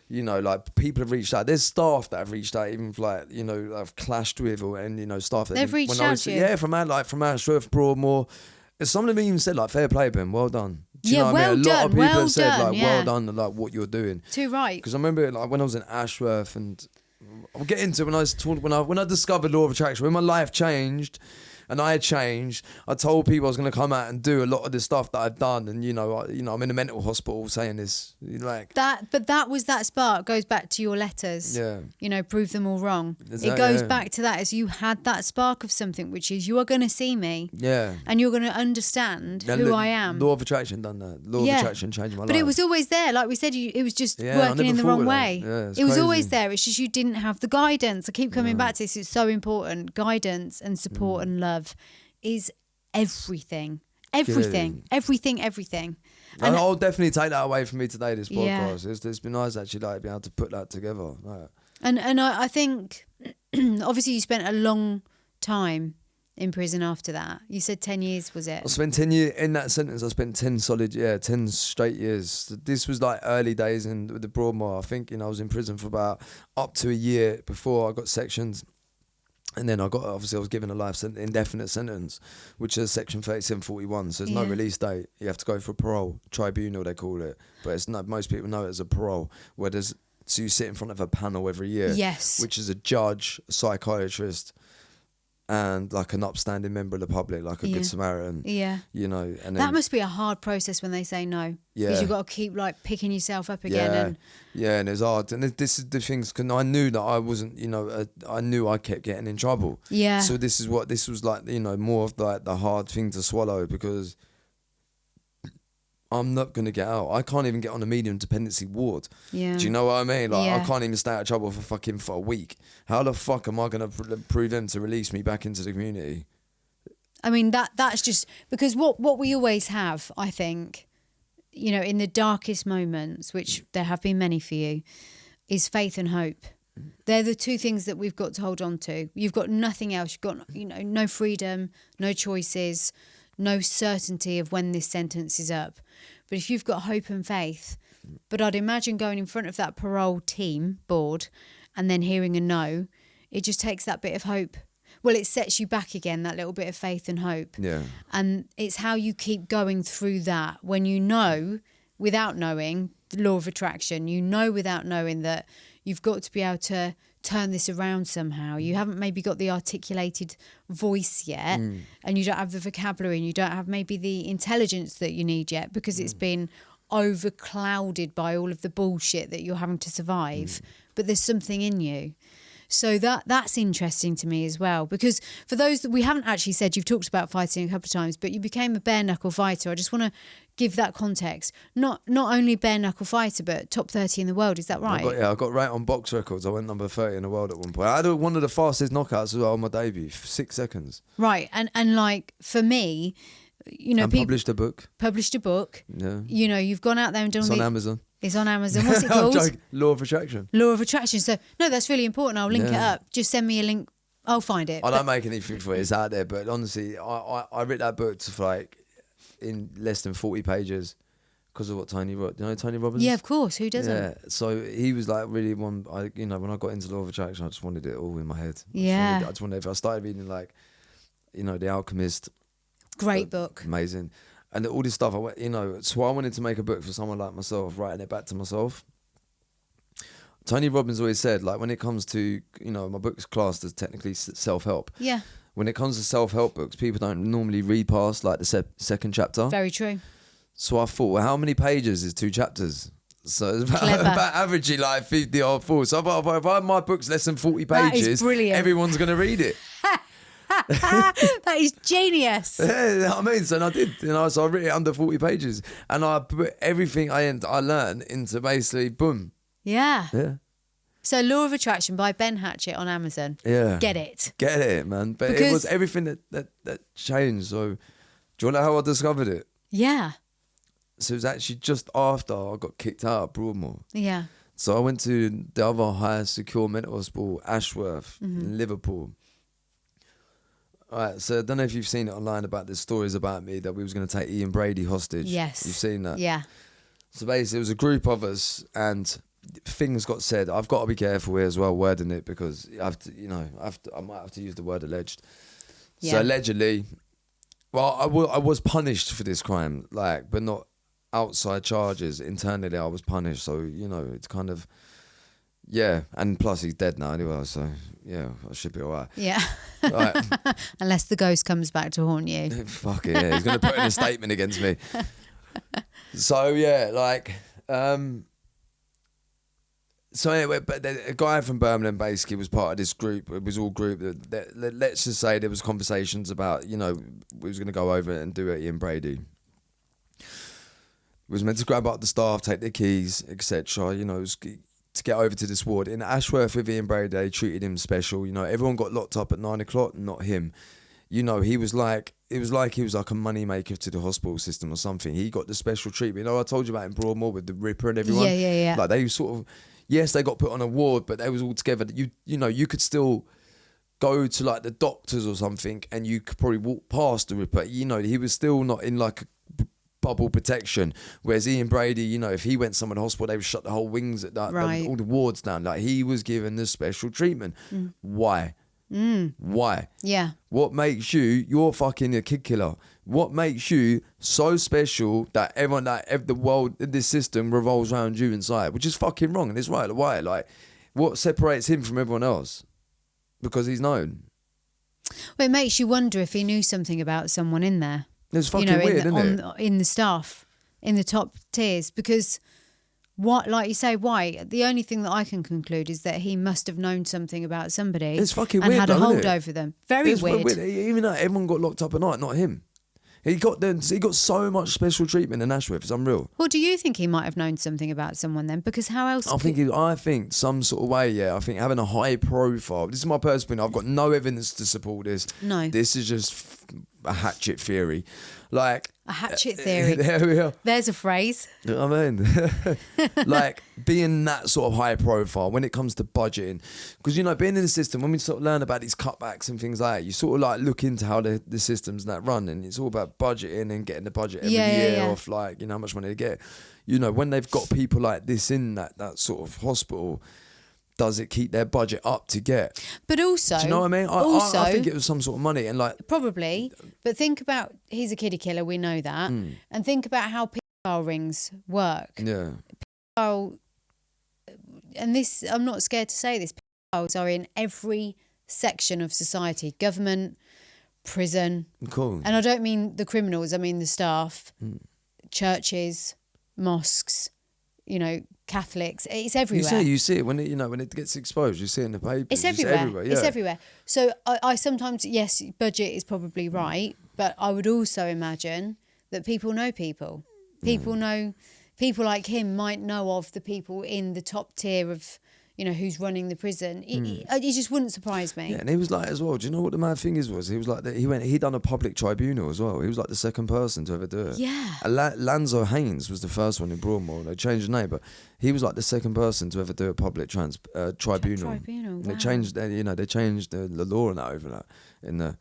you know, like people have reached out. There's staff that have reached out, even like, you know, I've clashed with and, you know, staff that... They've reached out to you? Yeah, from Ashworth, Broadmoor. And some of them even said, like, fair play, Ben, well done. Do you know what I mean? A lot of people have said, like, well done, like, what you're doing. Too right. Because I remember, like, when I was in Ashworth and... I'll get into it when I discovered law of attraction, when my life changed and I had changed, I told people I was going to come out and do a lot of the stuff that I've done, and you know, I'm in a mental hospital saying this, like that. But that spark goes back to your letters. Yeah, you know, prove them all wrong. Exactly, it goes back to that, as you had that spark of something, which is you are going to see me. Yeah, and you're going to understand who I am. Law of attraction done that. Law of attraction changed my life. But it was always there, like we said. It was just working in the wrong way. Yeah, it was always there. It's just you didn't have the guidance. I keep coming back to this. It's so important. Guidance and support and love is everything. Everything. And I'll definitely take that away from me today, this podcast. Yeah. It's been nice actually, like, being able to put that together. Like. And I think obviously you spent a long time in prison after that. You said 10 years, was it? I spent 10 years in that sentence. I spent 10 straight years. This was like early days with the Broadmoor. I think, you know, I was in prison for about up to a year before I got sectioned. And then I was given a indefinite sentence, which is section 3741. So there's no release date. You have to go for a parole tribunal, they call it. But it's not, most people know it as a parole. So you sit in front of a panel every year. Yes. Which is a judge, a psychiatrist, and like an upstanding member of the public, like a good Samaritan. Yeah. You know, and then, that must be a hard process when they say no. Yeah. Because you've got to keep like picking yourself up again. And it's hard. And this is the things, because I knew that I wasn't, you know, I knew I kept getting in trouble. Yeah. So this was like, you know, more of like the hard thing to swallow, because I'm not going to get out. I can't even get on a medium dependency ward. Yeah. Do you know what I mean? Like, I can't even stay out of trouble for a week. How the fuck am I going to prove them to release me back into the community? I mean, that's just because what we always have, I think, you know, in the darkest moments, which there have been many for you, is faith and hope. They're the two things that we've got to hold on to. You've got nothing else. You've got, you know, no freedom, no choices, no certainty of when this sentence is up. But if you've got hope and faith, but I'd imagine going in front of that parole team board and then hearing a no, it just takes that bit of hope. Well, it sets you back again, that little bit of faith and hope. Yeah. And it's how you keep going through that when you know, without knowing, the law of attraction, you know without knowing that you've got to be able to turn this around somehow. You haven't maybe got the articulated voice yet, and you don't have the vocabulary, and you don't have maybe the intelligence that you need yet, because it's been overclouded by all of the bullshit that you're having to survive. But there's something in you. So that's interesting to me as well, because for those that we haven't actually said, you've talked about fighting a couple of times, but you became a bare knuckle fighter. I just want to give that context. Not only bare knuckle fighter, but top 30 in the world. Is that right? I got right on box records. I went number 30 in the world at one point. I had one of the fastest knockouts as well on my debut, 6 seconds. Right, and like for me, you know, people published a book. Yeah. You know, you've gone out there and done. It's on Amazon. It's on Amazon. What's it called? Law of Attraction. Law of Attraction. So, no, that's really important. I'll link it up. Just send me a link. I'll find it. I don't make anything for it. It's out there. But honestly, I read that book to like in less than 40 pages because of what Tony wrote. You know Tony Robbins? Yeah, of course. Who doesn't? Yeah. So he was like really when I got into Law of Attraction, I just wanted it all in my head. Yeah. I just wanted, if I started reading like, you know, The Alchemist. Great book. Amazing. And all this stuff, so I wanted to make a book for someone like myself, writing it back to myself. Tony Robbins always said, like, when it comes to, you know, my book's classed as technically self-help. Yeah. When it comes to self-help books, people don't normally read past, like, the second chapter. Very true. So I thought, well, how many pages is 2 chapters? So it's about averagely, like, 50 or 4. So if my book's less than 40 pages, that is brilliant. Everyone's going to read it. That is genius. Yeah, I mean, so I did, you know, so I wrote it under 40 pages and I put everything I learned into basically, boom. Yeah. Yeah. So Law of Attraction by Ben Hatchett on Amazon. Yeah. Get it. Get it, man. But it was everything that changed. So do you want to know how I discovered it? Yeah. So it was actually just after I got kicked out of Broadmoor. Yeah. So I went to the other highest secure mental hospital, Ashworth, in Liverpool. All right, so I don't know if you've seen it online about the stories about me that we was going to take Ian Brady hostage. Yes. You've seen that? Yeah. So basically, it was a group of us, and things got said. I've got to be careful here as well, wording it, because I have to, you know, I might have to use the word alleged. Yeah. So allegedly, well, I was punished for this crime, like, but not outside charges. Internally, I was punished. So, you know, it's kind of, yeah. And plus, he's dead now anyway, so yeah, I should be all right. Yeah. Right. Unless the ghost comes back to haunt you. Fuck it, yeah. He's going to put in a statement against me. So, yeah, like, so anyway, but a guy from Birmingham basically was part of this group. It was all group. Let's just say there was conversations about, you know, we was going to go over and do it, Ian Brady. We was meant to grab up the staff, take their keys, etc. You know, it was to get over to this ward. In Ashworth with Ian Brady, they treated him special. You know, everyone got locked up at 9 o'clock, not him. You know, he was like, it was like he was like a money maker to the hospital system or something. He got the special treatment. You know, I told you about in Broadmoor with the Ripper and everyone. Yeah. Like they sort of, yes, they got put on a ward, but they was all together. You know, you could still go to like the doctors or something and you could probably walk past the Ripper. You know, he was still not in like a bubble protection. Whereas Ian Brady, you know, if he went somewhere to hospital, they would shut the whole wings at that, right. all the wards down. Like he was given this special treatment. Why? Why? Yeah. What makes you're fucking a kid killer? What makes you so special that everyone, the world, this system revolves around you inside, which is fucking wrong, and it's right. Why? Like, what separates him from everyone else? Because he's known. Well, it makes you wonder if he knew something about someone in there. It's fucking weird, isn't it? In the staff, in the top tiers, because what, like you say, why? The only thing that I can conclude is that he must have known something about somebody. It's fucking and weird, had a though, hold isn't it? over them. Very weird. Even though everyone got locked up at night, not him. He got so much special treatment in Ashworth. It's unreal. Well, do you think he might have known something about someone then? Because how else? I think some sort of way. Yeah, I think having a high profile. This is my personal opinion. I've got no evidence to support this. No. This is just a Hatchett theory. Like a Hatchett theory. There we are. There's a phrase. You know what I mean? Like being that sort of high profile when it comes to budgeting, because being in the system, when we sort of learn about these cutbacks and things like that, you sort of like look into how the systems that run, and it's all about budgeting and getting the budget every year off, like how much money they get. When they've got people like this in that sort of hospital, does it keep their budget up to get? But also, do you know what I mean? I think it was some sort of money, and like probably. But think about, he's a kiddie killer, we know that, and think about how pedophile rings work. Yeah. Pedophile, and this, I'm not scared to say this. Pedophiles are in every section of society: government, prison. Cool. And I don't mean the criminals. I mean the staff, churches, mosques. Catholics. It's everywhere. You see it when it gets exposed. You see it in the papers. It's everywhere. Yeah. It's everywhere. So I sometimes, yes, budget is probably right, but I would also imagine that people know people. People know people like him might know of the people in the top tier of who's running the prison. It just wouldn't surprise me. Yeah, and he was like as well. Do you know what the mad thing was? He was like he done a public tribunal as well. He was like the second person to ever do it. Yeah. Lanzo Haynes was the first one in Broadmoor. They changed the name, but he was like the second person to ever do a public tribunal. Tribunal. They Wow. changed the law and that over that in the.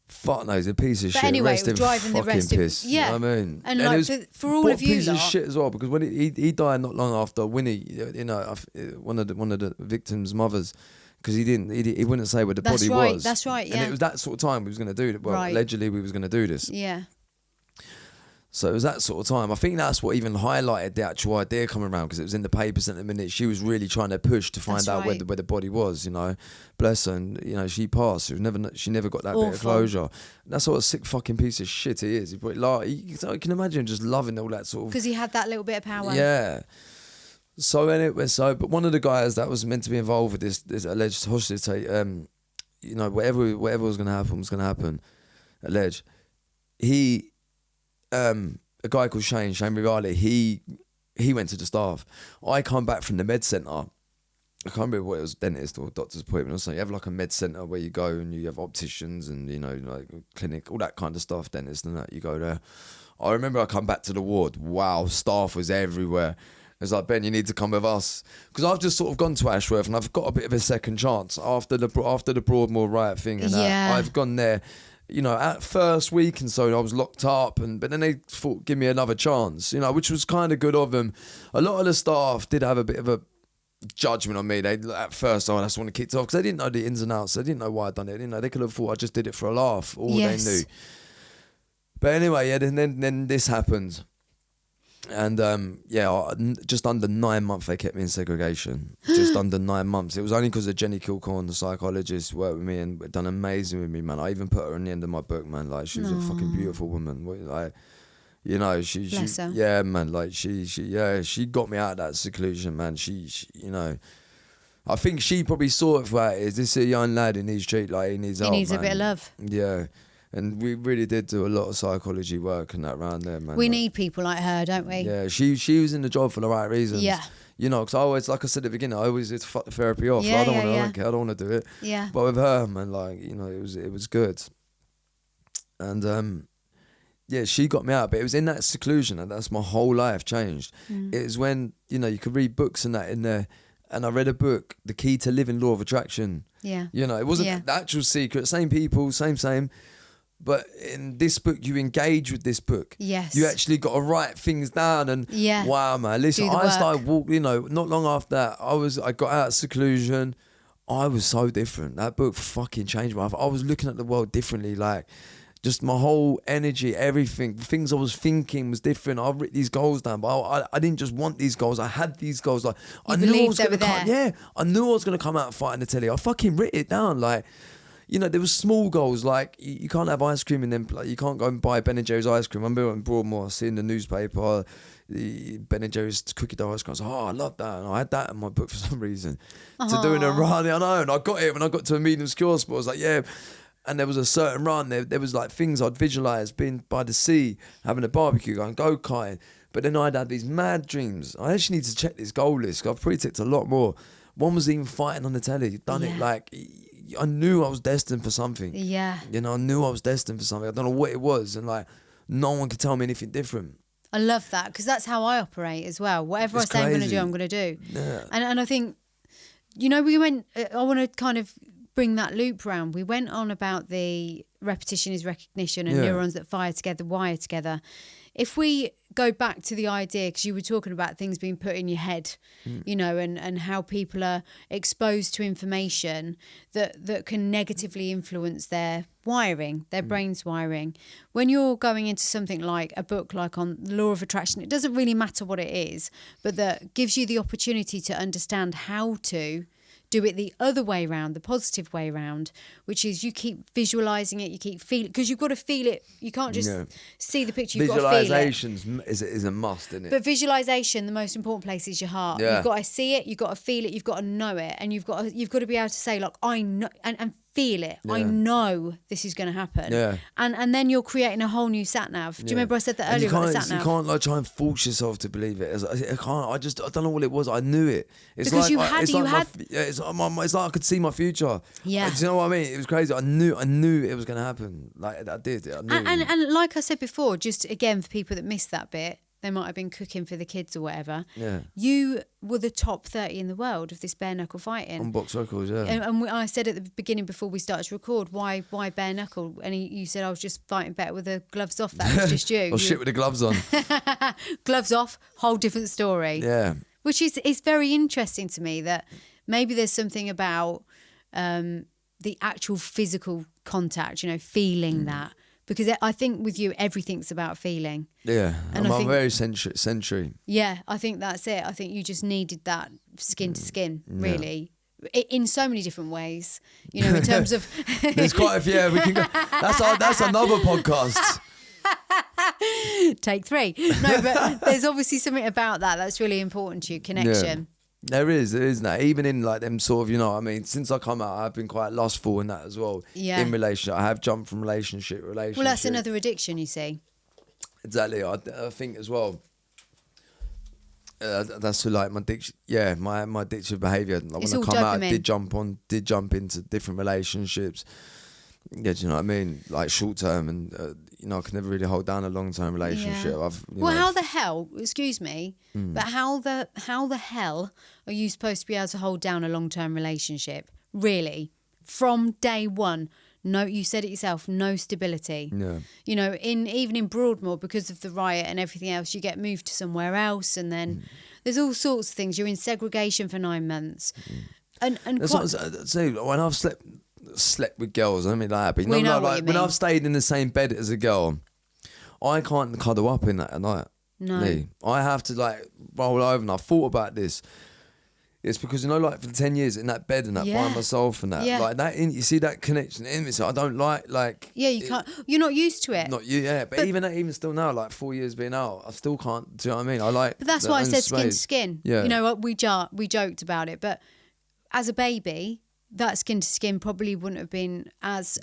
Fuck knows, a piece of but shit. Anyway, rest it was driving the rest piss, of... Yeah. You know what I mean? And like, for all of you piece of lot... shit as well, because when he died not long after Winnie, one of the victims' mothers, because he wouldn't say where the body was. That's right, yeah. And it was that sort of time we was going to do it. Well, allegedly we was going to do this. Yeah. So it was that sort of time. I think that's what even highlighted the actual idea coming around, because it was in the papers at the minute. She was really trying to push to find out where the body was. Bless her. And she passed. She never got that bit of closure. That's what a sick fucking piece of shit he is. You can imagine just loving all that sort of. Because he had that little bit of power. Yeah. So anyway, but one of the guys that was meant to be involved with this alleged hostage, whatever was going to happen. Alleged. A guy called Shane Rirali, he went to the staff. I come back from the med centre. I can't remember what it was, dentist or doctor's appointment or something. You have like a med centre where you go and you have opticians and, like clinic, all that kind of stuff, dentist and that, you go there. I remember I come back to the ward. Wow, staff was everywhere. It was like, Ben, you need to come with us. Because I've just sort of gone to Ashworth and I've got a bit of a second chance after the Broadmoor riot thing and that. I've gone there. At first week and so I was locked up, but then they thought, give me another chance, which was kind of good of them. A lot of the staff did have a bit of a judgment on me. They at first, that's when it kicked off, because they didn't know the ins and outs. They didn't know why I'd done it. They could have thought I just did it for a laugh. All they knew. But anyway, then this happened. And just under 9 months they kept me in segregation. Just under 9 months. It was only because of Jenny Kilcorn, the psychologist, worked with me and done amazing with me, man. I even put her in the end of my book, man. Like, she was a fucking beautiful woman. Like, Bless her. Yeah, man. Like, she got me out of that seclusion, man. She I think she probably saw it for what it is. This is a young lad who needs treat, like he needs help. He needs man. a bit of love. Yeah. And we really did do a lot of psychology work and that around there, man. We need people like her, don't we? Yeah, she was in the job for the right reasons. Yeah. Because I always, like I said at the beginning, I always did fuck the therapy off. Yeah, I don't care. I don't want to do it. Yeah. But with her, man, it was good. And she got me out. But it was in that seclusion, and that's my whole life changed. It was when you could read books and that in there. And I read a book, The Key to Living Law of Attraction. Yeah. It wasn't the actual secret. Same people, same. But in this book, you engage with this book. Yes. You actually got to write things down. And wow, man. Listen, I started walking, not long after that, I got out of seclusion. I was so different. That book fucking changed my life. I was looking at the world differently, like just my whole energy, everything, the things I was thinking was different. I've written these goals down, but I didn't just want these goals. I had these goals. Like I knew I was going to come. Yeah, I knew I was going to come out and fight in the telly. I fucking writ it down. Like, you know, there was small goals like you can't have ice cream and then like, you can't go and buy Ben and Jerry's ice cream. I remember in Broadmoor, seeing the newspaper, the Ben and Jerry's cookie dough ice cream. I was like, oh, I love that. And I had that in my book for some reason. To doing a run, I know. And I got it when I got to a medium secure sport. I was like, yeah. And there was a certain run, there was like things I'd visualise, being by the sea, having a barbecue, going go-karting. But then I'd had these mad dreams. I actually need to check this goal list, 'cause I've probably ticked a lot more. One was even fighting on the telly, done it like, I knew I was destined for something. Yeah. You know, I knew I was destined for something. I don't know what it was. And like, no one could tell me anything different. I love that, because that's how I operate as well. Whatever I say I'm going to do, I'm going to do. Yeah. And I think, you know, I want to kind of bring that loop round. We went on about the repetition is recognition and neurons that fire together, wire together. If we go back to the idea, because you were talking about things being put in your head, you know, and how people are exposed to information that can negatively influence their wiring, their brain's wiring. When you're going into something like a book like on the law of attraction, it doesn't really matter what it is, but that gives you the opportunity to understand how to do it the other way round, the positive way round, which is you keep visualising it, you keep feeling, because you've got to feel it. You can't just see the picture, you've got to feel it. Visualisation is a must, isn't it? But visualisation, the most important place is your heart. Yeah. You've got to see it, you've got to feel it, you've got to know it, and you've got to be able to say, like, I know, and feel it. Yeah. I know this is going to happen. Yeah. And then you're creating a whole new sat nav. Do you remember I said that earlier about the sat nav? You can't like try and force yourself to believe it. I can't. I don't know what it was. I knew it. It's because like it's like I could see my future. Yeah. Do you know what I mean? It was crazy. I knew it was going to happen. Like I did. I knew. And like I said before, just again for people that missed that bit, they might have been cooking for the kids or whatever. Yeah. You were the top 30 in the world of this bare knuckle fighting. On box records, yeah. And I said at the beginning before we started to record, why bare knuckle? And you said I was just fighting better with the gloves off. That was just you. Shit with the gloves on. Gloves off, whole different story. Yeah. Which is very interesting to me that maybe there's something about the actual physical contact, you know, feeling that. Because I think with you, everything's about feeling. Yeah, and I'm very sensory. Yeah, I think that's it. I think you just needed that skin to skin, really, in so many different ways. You know, in terms of there's quite a few. Yeah, we can go. That's another podcast. Take 3. No, but there's obviously something about that's really important to you. Connection. Yeah. There is that. Even in like them sort of, you know, I mean, since I come out, I've been quite lustful in that as well. Yeah. In relationship, I have jumped from relationship. Well, that's another addiction, you see. Exactly. I think as well. That's like my addiction. Yeah, my addictive behaviour. Like when I come out, I did jump into different relationships. Yeah, do you know what I mean? Like short term, and you know, I can never really hold down a long term relationship. Yeah. How the hell? Excuse me, but how the hell are you supposed to be able to hold down a long term relationship? Really, from day one. No, you said it yourself. No stability. Yeah. You know, even in Broadmoor, because of the riot and everything else, you get moved to somewhere else, and then there's all sorts of things. You're in segregation for 9 months, and when I've slept with girls, I mean like that. But you know like when I've stayed in the same bed as a girl, I can't cuddle up in that at night. No. Me. I have to like roll over, and I thought about this. It's because, you know, like for 10 years in that bed and that by myself and that, like that, you see that connection in me. So I don't like. Yeah, you can't. You're not used to it. Not you, yeah. But even still now, like 4 years being out, I still can't. Do you know what I mean? I like. But that's why I said skin to skin. Yeah. You know, we joked about it, but as a baby, that skin to skin probably wouldn't have been as.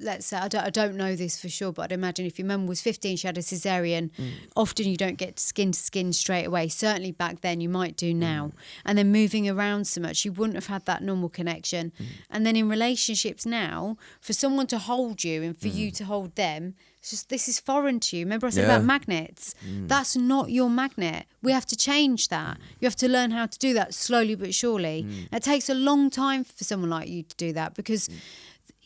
Let's say, I don't know this for sure, but I'd imagine if your mum was 15, she had a cesarean, often you don't get skin to skin straight away. Certainly back then, you might do now. And then moving around so much, you wouldn't have had that normal connection. And then in relationships now, for someone to hold you and for you to hold them, it's just, this is foreign to you. Remember I said about magnets? That's not your magnet. We have to change that. You have to learn how to do that slowly but surely. It takes a long time for someone like you to do that because...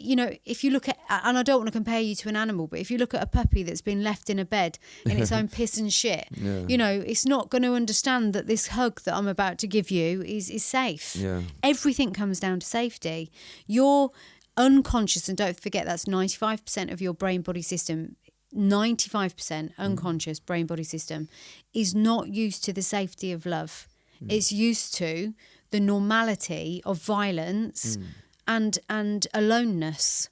you know, if you look at, and I don't want to compare you to an animal, but if you look at a puppy that's been left in a bed in its own piss and shit, you know, it's not going to understand that this hug that I'm about to give you is safe. Yeah. Everything comes down to safety. You're unconscious, and don't forget that's 95% of your brain body system. 95% unconscious brain body system is not used to the safety of love. It's used to the normality of violence and aloneness.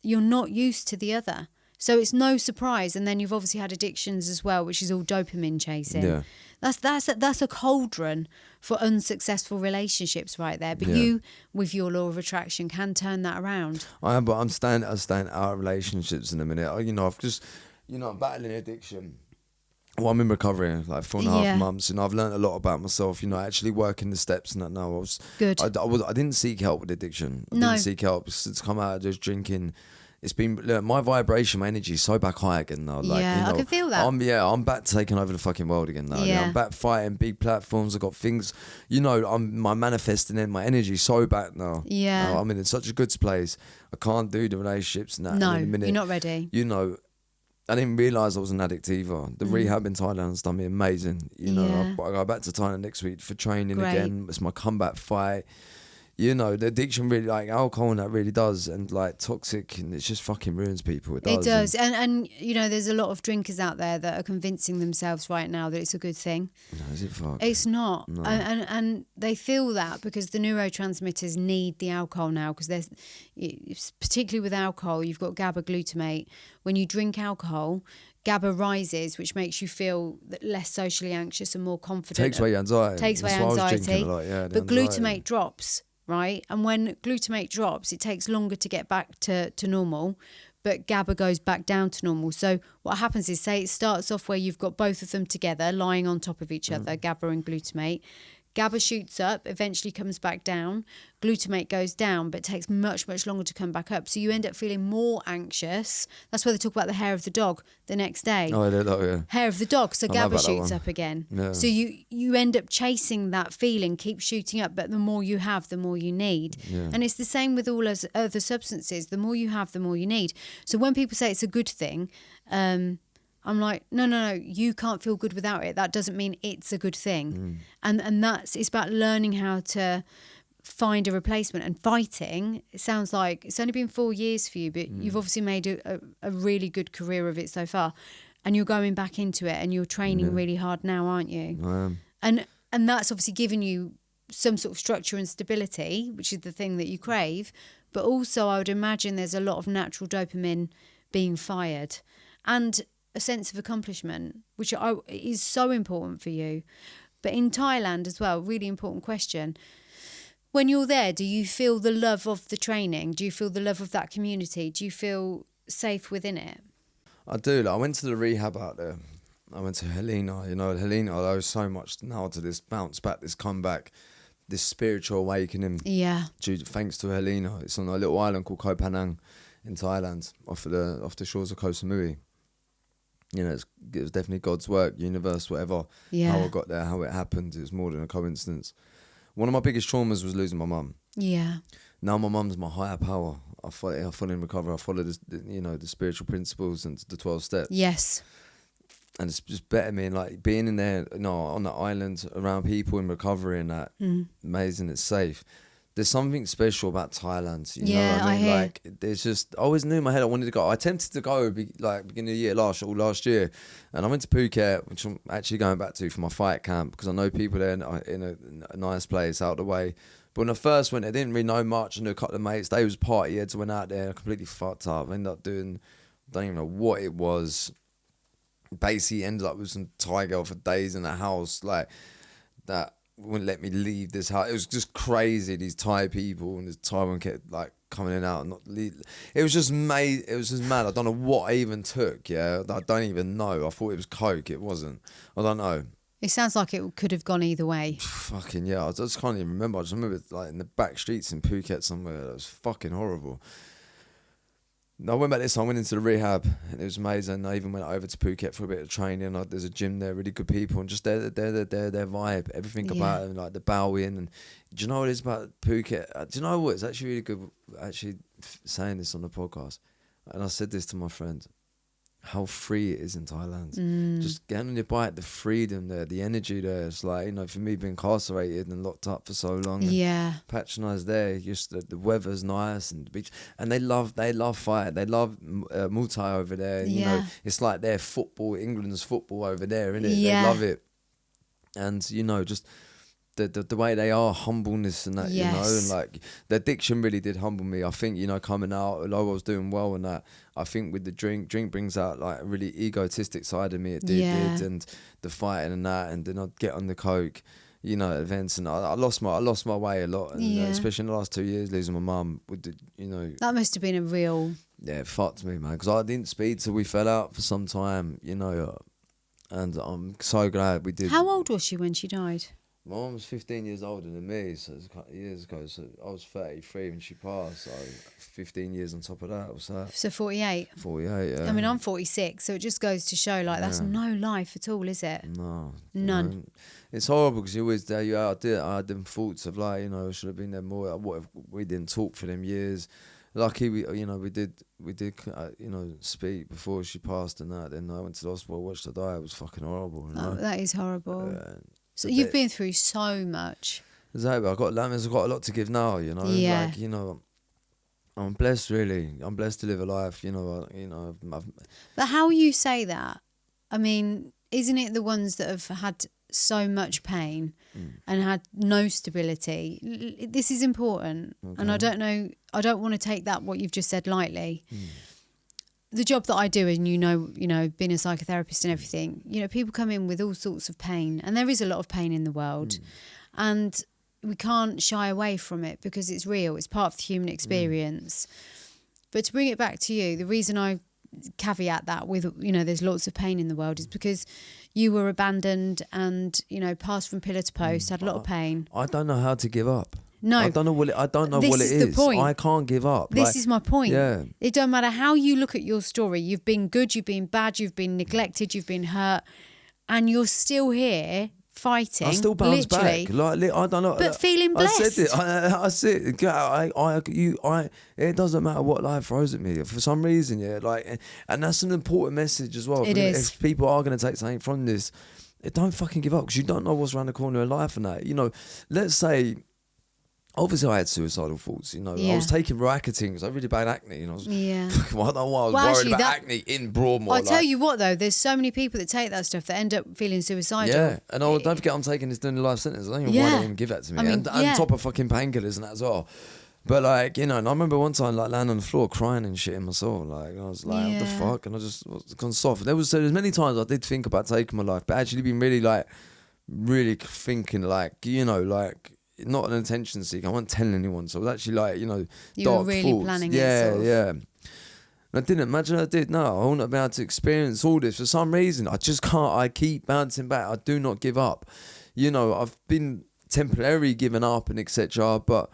You're not used to the other. So it's no surprise. And then you've obviously had addictions as well, which is all dopamine chasing. Yeah. That's a cauldron for unsuccessful relationships right there. But you, with your law of attraction, can turn that around. I am, but I'm staying out of relationships in a minute. You know, I've just, you know, I'm battling addiction. Well, I'm in recovery, like 4.5 months, and I've learned a lot about myself. You know, actually working the steps and that now. Good. I didn't seek help with addiction. I didn't seek help since come out of just drinking. It's been, look, my vibration, my energy is so back high again now. Like, yeah, you know, I can feel that. I'm back taking over the fucking world again now. Yeah. I'm back fighting big platforms. I've got things, you know, my manifesting in my energy so back now. Yeah. I'm in such a good place. I can't do the relationships and that. No, and in a minute, you're not ready. You know, I didn't realise I was an addict either. The rehab in Thailand has done me amazing. You know, I go back to Thailand next week for training again. It's my comeback fight. You know, the addiction really, like alcohol and that really does, and like toxic, and it just fucking ruins people. It does. And you know, there's a lot of drinkers out there that are convincing themselves right now that it's a good thing. No, is it fuck? It's not. No. And they feel that because the neurotransmitters need the alcohol now, because there's, particularly with alcohol, you've got GABA glutamate. When you drink alcohol, GABA rises, which makes you feel less socially anxious and more confident. Takes away anxiety. Takes away anxiety. But anxiety. Glutamate drops. Right, and when glutamate drops, it takes longer to get back to normal, but GABA goes back down to normal. So what happens is, say it starts off where you've got both of them together, lying on top of each other, GABA and glutamate. GABA shoots up, eventually comes back down. Glutamate goes down, but takes much, much longer to come back up. So you end up feeling more anxious. That's why they talk about the hair of the dog the next day. Oh, I did that, yeah. Hair of the dog, so GABA shoots up again. Yeah. So you end up chasing that feeling, keep shooting up, but the more you have, the more you need. Yeah. And it's the same with all other substances. The more you have, the more you need. So when people say it's a good thing, I'm like, no, you can't feel good without it. That doesn't mean it's a good thing. And it's about learning how to find a replacement. And fighting, it sounds like it's only been 4 years for you, but you've obviously made a really good career of it so far. And you're going back into it and you're training really hard now, aren't you? I am. And that's obviously given you some sort of structure and stability, which is the thing that you crave. But also I would imagine there's a lot of natural dopamine being fired. And a sense of accomplishment, which is so important for you. But in Thailand as well, really important question. When you're there, do you feel the love of the training? Do you feel the love of that community? Do you feel safe within it? I do. Like, I went to the rehab out there. I went to Helena. You know, Helena, I owe so much now to this bounce back, this comeback, this spiritual awakening. Yeah. Thanks to Helena. It's on a little island called Koh Phangan in Thailand, off the shores of Koh Samui. You know, it was definitely God's work, universe, whatever. Yeah. How I got there, how it happened, it was more than a coincidence. One of my biggest traumas was losing my mum. Yeah. Now my mum's my higher power. I follow in recovery. I follow the spiritual principles and the 12 steps. Yes. And it's just better me, like being in there, on that island around people in recovery and that, amazing, it's safe. There's something special about Thailand, you know what I mean? Like, there's just, I always knew in my head I wanted to go. I attempted to go beginning of the year, last year, and I went to Phuket, which I'm actually going back to for my fight camp, because I know people there in a nice place out the way. But when I first went, I didn't really know much. I knew a couple of mates. They was party heads. I went out there completely fucked up. I ended up doing, don't even know what it was. Basically ended up with some Thai girl for days in a house, like that. Wouldn't let me leave this house. It was just crazy, these Thai people, and this Taiwan kept like coming in and out and not leave. It was just mad. I don't know what I even took. I don't even know. I thought it was coke. It wasn't. I don't know. It sounds like it could have gone either way. Fucking yeah. I just can't even remember. I just remember like in the back streets in Phuket somewhere. That was fucking horrible. I went back this time, I went into the rehab, and it was amazing. I even went over to Phuket for a bit of training. There's a gym there, really good people, and just their vibe, everything about it, like the bowing. And do you know what it is about Phuket? Do you know what? It's actually really good. Actually, saying this on the podcast, and I said this to my friend, how free it is in Thailand. Just getting on your bike, the freedom there, the energy there. It's like, you know, for me being incarcerated and locked up for so long, and patronised there, just the weather's nice and the beach, and they love fight, they love Muay Thai over there. You know, it's like their football, England's football over there, isn't it? They love it, and you know, just the way they are, humbleness and that, you know, and like the addiction really did humble me. I think, you know, coming out, although I was doing well and that, I think with the drink brings out like a really egotistic side of me. It did, and the fighting and that, and then I'd get on the coke, you know, at events, and I lost my way a lot, and especially in the last 2 years, losing my mum with the, you know, that must have been a real it fucked me, man, because I didn't speak till we fell out for some time, you know, and I'm so glad we did. How old was she when she died? My mum was 15 years older than me, so it was a couple of years ago. So I was 33 when she passed, so 15 years on top of that. What's that? So 48? 48, yeah. I mean, I'm 46, so it just goes to show, like, that's no life at all, is it? No. None. You know, it's horrible because you always, I had them thoughts of, like, you know, I should have been there more. What if we didn't talk for them years? Lucky, we did, you know, speak before she passed and that. Then I went to the hospital, watched her die. It was fucking horrible. You know? Oh, that is horrible. So you've been through so much. Exactly. I've got a lot to give now, you know. Yeah. Like, you know, I'm blessed, really. I'm blessed to live a life, you know. But how you say that, I mean, isn't it the ones that have had so much pain and had no stability? This is important. Okay. And I don't want to take that, what you've just said, lightly. The job that I do, and you know, being a psychotherapist and everything, you know, people come in with all sorts of pain, and there is a lot of pain in the world, and we can't shy away from it because it's real. It's part of the human experience. But to bring it back to you, the reason I caveat that with, you know, there's lots of pain in the world is because you were abandoned and, you know, passed from pillar to post, had a lot of pain. I don't know how to give up. No, I don't know what it is. The point. I can't give up. This is my point. Yeah. It don't matter how you look at your story. You've been good, you've been bad, you've been neglected, you've been hurt, and you're still here fighting. I still bounce literally, back. Like, I don't know. But feeling blessed. I said it. It doesn't matter what life throws at me. For some reason, and that's an important message as well. It is. If people are going to take something from this, don't fucking give up, because you don't know what's around the corner of life and that. You know, let's say, obviously I had suicidal thoughts, you know. I was taking Roaccutane because I had really bad acne, you know. I don't know why I was worried about acne in Broadmoor. I'll tell you what though, there's so many people that take that stuff that end up feeling suicidal. Yeah, and don't forget I'm taking this during the life sentence. I don't even know why they even give that to me. And on top of fucking painkillers and that as well. But like, you know, and I remember one time like laying on the floor crying and shit in my soul. Like, I was like, what the fuck? And I just was gone soft. There's many times I did think about taking my life, but actually been really thinking like, you know, like, not an attention seeker. I wasn't telling anyone. So I was actually like, you know, you dark were really thoughts. planning it. Yeah. And I didn't imagine I did. No, I wouldn't have been able to experience all this for some reason. I just can't. I keep bouncing back. I do not give up. You know, I've been temporarily giving up and etc. But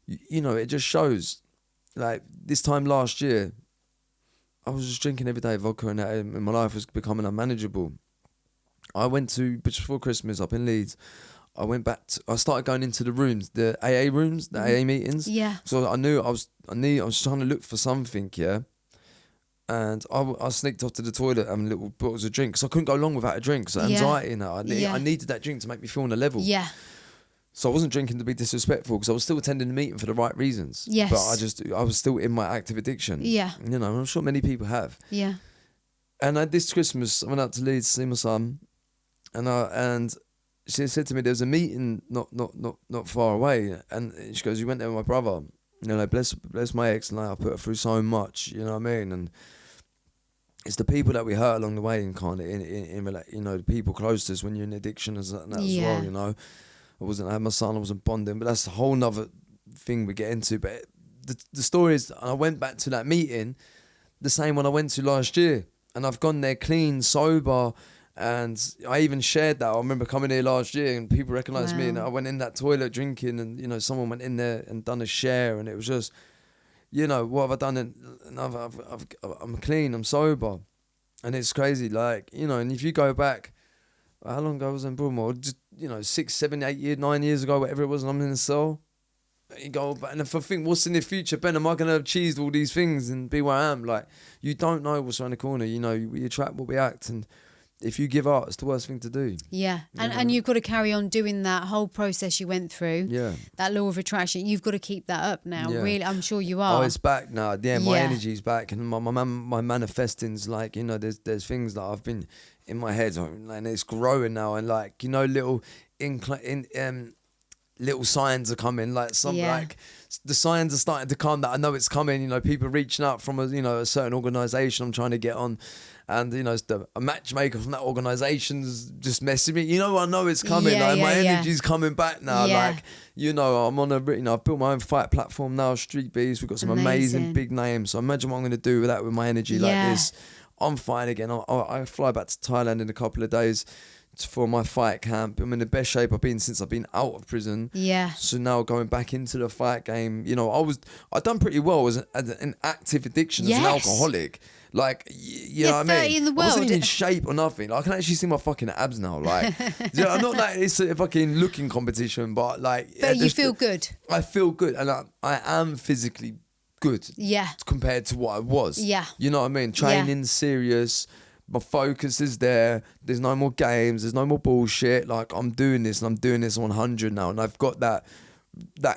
you know, it just shows. Like this time last year, I was just drinking every day vodka, and my life was becoming unmanageable. I went to, just before Christmas, up in Leeds. I went back. I started going into the rooms, the AA rooms, the AA meetings. Yeah. So I was trying to look for something, yeah. And I sneaked off to the toilet and little bottles of drink, because I couldn't go long without a drink. So anxiety and that. I needed that drink to make me feel on a level. Yeah. So I wasn't drinking to be disrespectful, because I was still attending the meeting for the right reasons. Yes. But I was still in my active addiction. Yeah. You know, I'm sure many people have. Yeah. And this Christmas, I went out to Leeds to see my son, and she said to me, there was a meeting not far away, and she goes, you went there with my brother. You know, like, bless my ex, and like, I put her through so much, you know what I mean? And it's the people that we hurt along the way, and kind of in you know, the people close to us when you're in addiction and that as well, you know. I had my son, I wasn't bonding, but that's a whole nother thing we get into. But the story is, I went back to that meeting, the same one I went to last year, and I've gone there clean, sober. And I even shared that. I remember coming here last year and people recognised me, and I went in that toilet drinking, and you know, someone went in there and done a share, and it was just, you know, what have I done? And I'm clean, I'm sober, and it's crazy. Like, you know, and if you go back, how long ago was I in Broadmoor? Just, you know, 6, 7, 8 years, 9 years ago, whatever it was, and I'm in a cell. you go, and if I think, what's in the future, Ben? Am I going to have achieved all these things and be where I am? Like, you don't know what's around the corner. You know, we attract what we act, and if you give up, it's the worst thing to do. Yeah, and you've got to carry on doing that whole process you went through. Yeah. That law of attraction, you've got to keep that up now. Yeah. Really, I'm sure you are. Oh, it's back now. Yeah, my energy's back, and my manifesting's like, you know, there's things that I've been in my head, and it's growing now, and like, you know, little little signs are coming, like like the signs are starting to come that I know it's coming. You know, people reaching out from a certain organisation I'm trying to get on. And, you know, a matchmaker from that organisation's just messing me. You know, I know it's coming. My energy's coming back now. Yeah. Like, you know, I'm on I've built my own fight platform now, Street Beast. We've got some amazing big names. So imagine what I'm going to do with that, with my energy like this. I'm fine again. I fly back to Thailand in a couple of days for my fight camp. I'm in the best shape I've been since I've been out of prison. Yeah. So now going back into the fight game, you know, I've done pretty well as an active addiction, as an alcoholic. Like, you know what I mean? In the world. I wasn't even in shape or nothing. Like, I can actually see my fucking abs now. Like, you know, I'm not like it's a fucking looking competition, but like. But you feel good. I feel good, and I am physically good. Yeah. Compared to what I was. Yeah. You know what I mean? Training serious. My focus is there. There's no more games. There's no more bullshit. Like, I'm doing this, and I'm doing this 100 now, and I've got that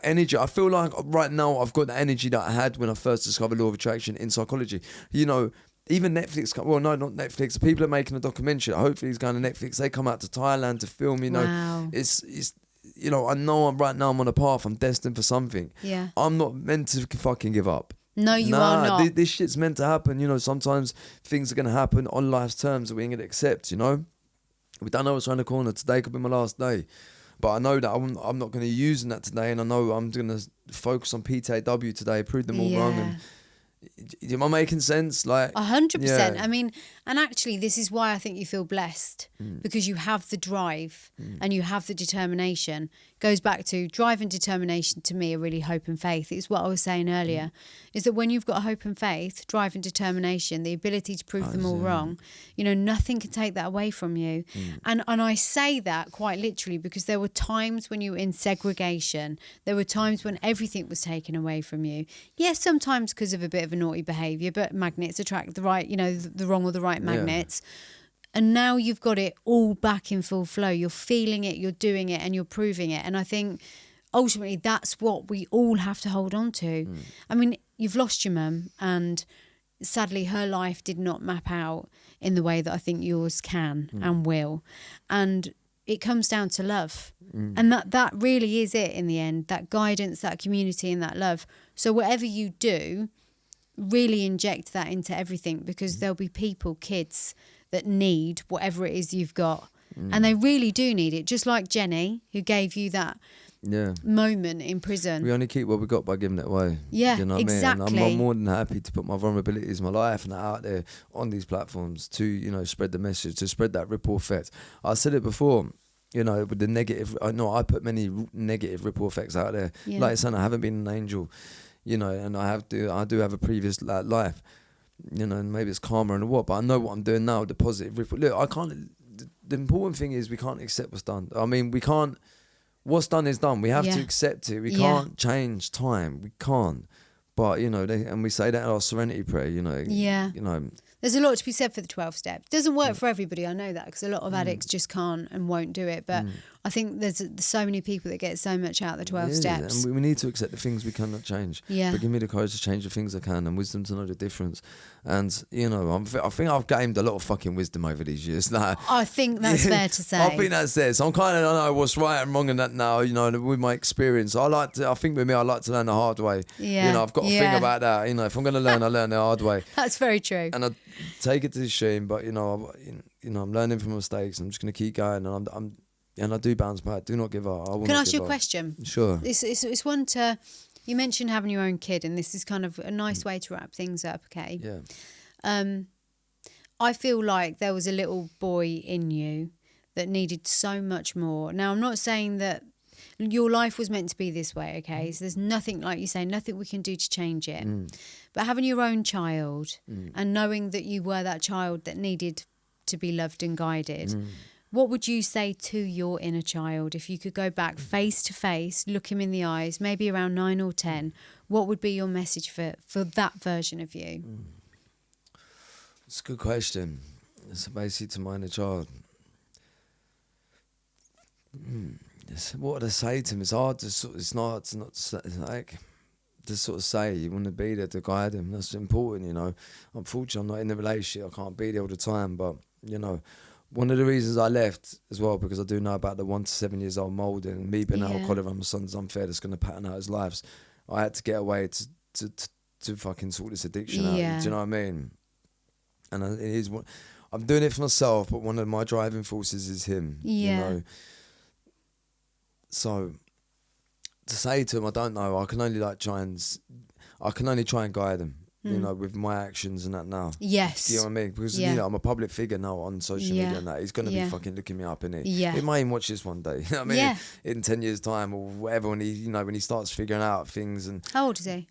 energy. I feel like right now I've got the energy that I had when I first discovered law of attraction in psychology. You know, even Netflix, well, no, not Netflix. People are making a documentary. Hopefully it's going to Netflix. They come out to Thailand to film, you know. Wow. It's you know, I know right now I'm on a path. I'm destined for something. Yeah. I'm not meant to fucking give up. No, you are not. This shit's meant to happen. You know, sometimes things are going to happen on life's terms that we ain't going to accept, you know. We don't know what's around the corner. Today could be my last day. But I know that I'm not going to use that today, and I know I'm going to focus on PTAW today, prove them all wrong. And am I making sense? Like 100%. I mean, and actually, this is why I think you feel blessed, because you have the drive and you have the determination. Goes back to drive and determination. To me, are really hope and faith. It's what I was saying earlier, is that when you've got hope and faith, drive and determination, the ability to prove them all wrong, you know, nothing can take that away from you. And I say that quite literally, because there were times when you were in segregation. There were times when everything was taken away from you. Yes, sometimes because of a bit of a naughty behaviour, but magnets attract the right, you know, the wrong or the right magnets. And now you've got it all back in full flow. You're feeling it, you're doing it, and you're proving it. And I think ultimately that's what we all have to hold on to. I mean, you've lost your mum, and sadly her life did not map out in the way that I think yours can and will. And it comes down to love. And that really is it in the end, that guidance, that community and that love. So whatever you do, really inject that into everything, because there'll be people, kids, that need whatever it is you've got. And they really do need it. Just like Jenny, who gave you that moment in prison. We only keep what we got by giving it away. Yeah, you know what exactly. I mean? And I'm more than happy to put my vulnerabilities, my life, and that out there on these platforms to, you know, spread the message, to spread that ripple effect. I said it before, you know, with the negative. I know I put many negative ripple effects out there. Yeah. Like I said, I haven't been an angel, you know, and I do have a previous life. You know, and maybe it's karma and what, but I know what I'm doing now, the positive ripple. Look, I can't, the important thing is we can't accept what's done. I mean, we can't, what's done is done. We have to accept it. We can't change time. We can't. But, you know, and we say that in our serenity prayer, you know. Yeah. You know. There's a lot to be said for the 12 steps. Doesn't work for everybody, I know that, because a lot of addicts just can't and won't do it. But I think there's so many people that get so much out of the 12 steps. And we need to accept the things we cannot change. Yeah. But give me the courage to change the things I can, and wisdom to know the difference. And, you know, I think I've gained a lot of fucking wisdom over these years. Like, I think that's fair to say. I think that's it. So I'm kind of, I know what's right and wrong in that now, you know, with my experience. I think with me, I like to learn the hard way. Yeah. You know, I've got to think about that. You know, if I'm going to learn, I learn the hard way. That's very true. And I take it to the extreme, but, you know, I'm learning from mistakes. I'm just going to keep going, and I do bounce back. Do not give up. Can I ask you a question? Sure. It's one to, you mentioned having your own kid, and this is kind of a nice way to wrap things up, okay? Yeah. I feel like there was a little boy in you that needed so much more. Now, I'm not saying that your life was meant to be this way, okay? So there's nothing, like you say, nothing we can do to change it. But having your own child and knowing that you were that child that needed to be loved and guided, what would you say to your inner child if you could go back face to face, look him in the eyes, maybe around 9 or 10? What would be your message for that version of you? It's a good question. It's basically to my inner child. What would I say to him? It's hard to sort. It's like to sort of say. You want to be there to guide him. That's important, you know. Unfortunately, I'm not in the relationship. I can't be there all the time. But you know, one of the reasons I left as well, because I do know about the 1 to 7 years old moulding and me being alcoholic and my son's unfair. That's going to pattern out his lives. I had to get away to fucking sort this addiction out. Do you know what I mean? And it is what I'm doing it for myself, but one of my driving forces is him. You know. So to say to him, I don't know. I can only try and guide him. You know, with my actions and that now. Yes. Do you know what I mean? Because you know, I'm a public figure now on social media and that. He's gonna be fucking looking me up, innit? He might even watch this one day. You know what I mean? In 10 years' time or whatever, when he starts figuring out things and. How old is he?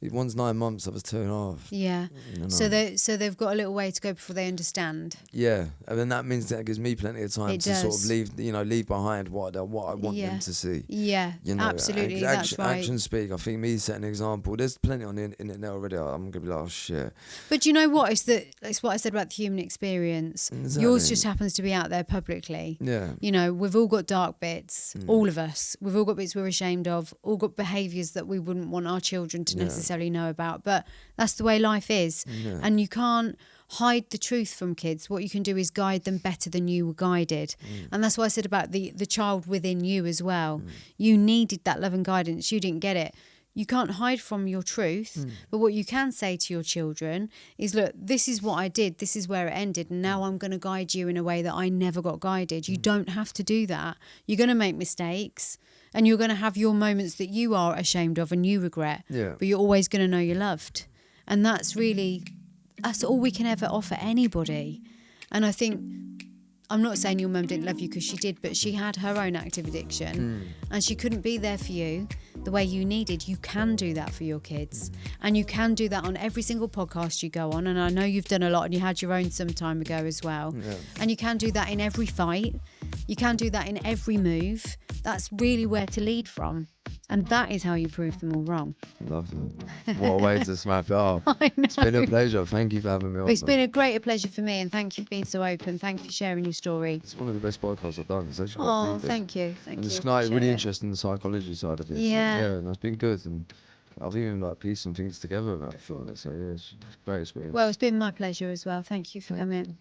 One's 9 months, I was 2.5. Yeah. You know. So they've got a little way to go before they understand. Yeah. And then that means that gives me plenty of time to sort of leave behind what I want them to see. Yeah. You know, absolutely. That's right. Actions speak. I think me setting an example. There's plenty on the internet now already. I'm gonna be like, oh shit. But you know what? It's what I said about the human experience. Exactly. Yours just happens to be out there publicly. Yeah. You know, we've all got dark bits. All of us. We've all got bits we're ashamed of. All got behaviours that we wouldn't want our children to necessarily know about, but that's the way life is. And you can't hide the truth from kids. What you can do is guide them better than you were guided. And that's what I said about the child within you as well. You needed that love and guidance. You didn't get it. You can't hide from your truth, but what you can say to your children is, look, this is what I did, this is where it ended, and now I'm going to guide you in a way that I never got guided. You don't have to do that. You're going to make mistakes, and you're going to have your moments that you are ashamed of and you regret, but you're always going to know you're loved. And that's all we can ever offer anybody. And I think, I'm not saying your mum didn't love you, because she did, but she had her own active addiction and she couldn't be there for you the way you needed. You can do that for your kids, and you can do that on every single podcast you go on. And I know you've done a lot, and you had your own some time ago as well. And you can do that in every fight. You can do that in every move. That's really where to lead from. And that is how you prove them all wrong. Lovely. What a way to smash it up. I know. It's been a pleasure. Thank you for having me on. It's been a greater pleasure for me, and thank you for being so open. Thank you for sharing your story. It's one of the best podcasts I've done. It's actually thank you. And it's really interested in the psychology side of it. Yeah, and it's been good. And I've even pieced some things together about it. So yeah, it's great experience. Well, it's been my pleasure as well. Thank you for coming.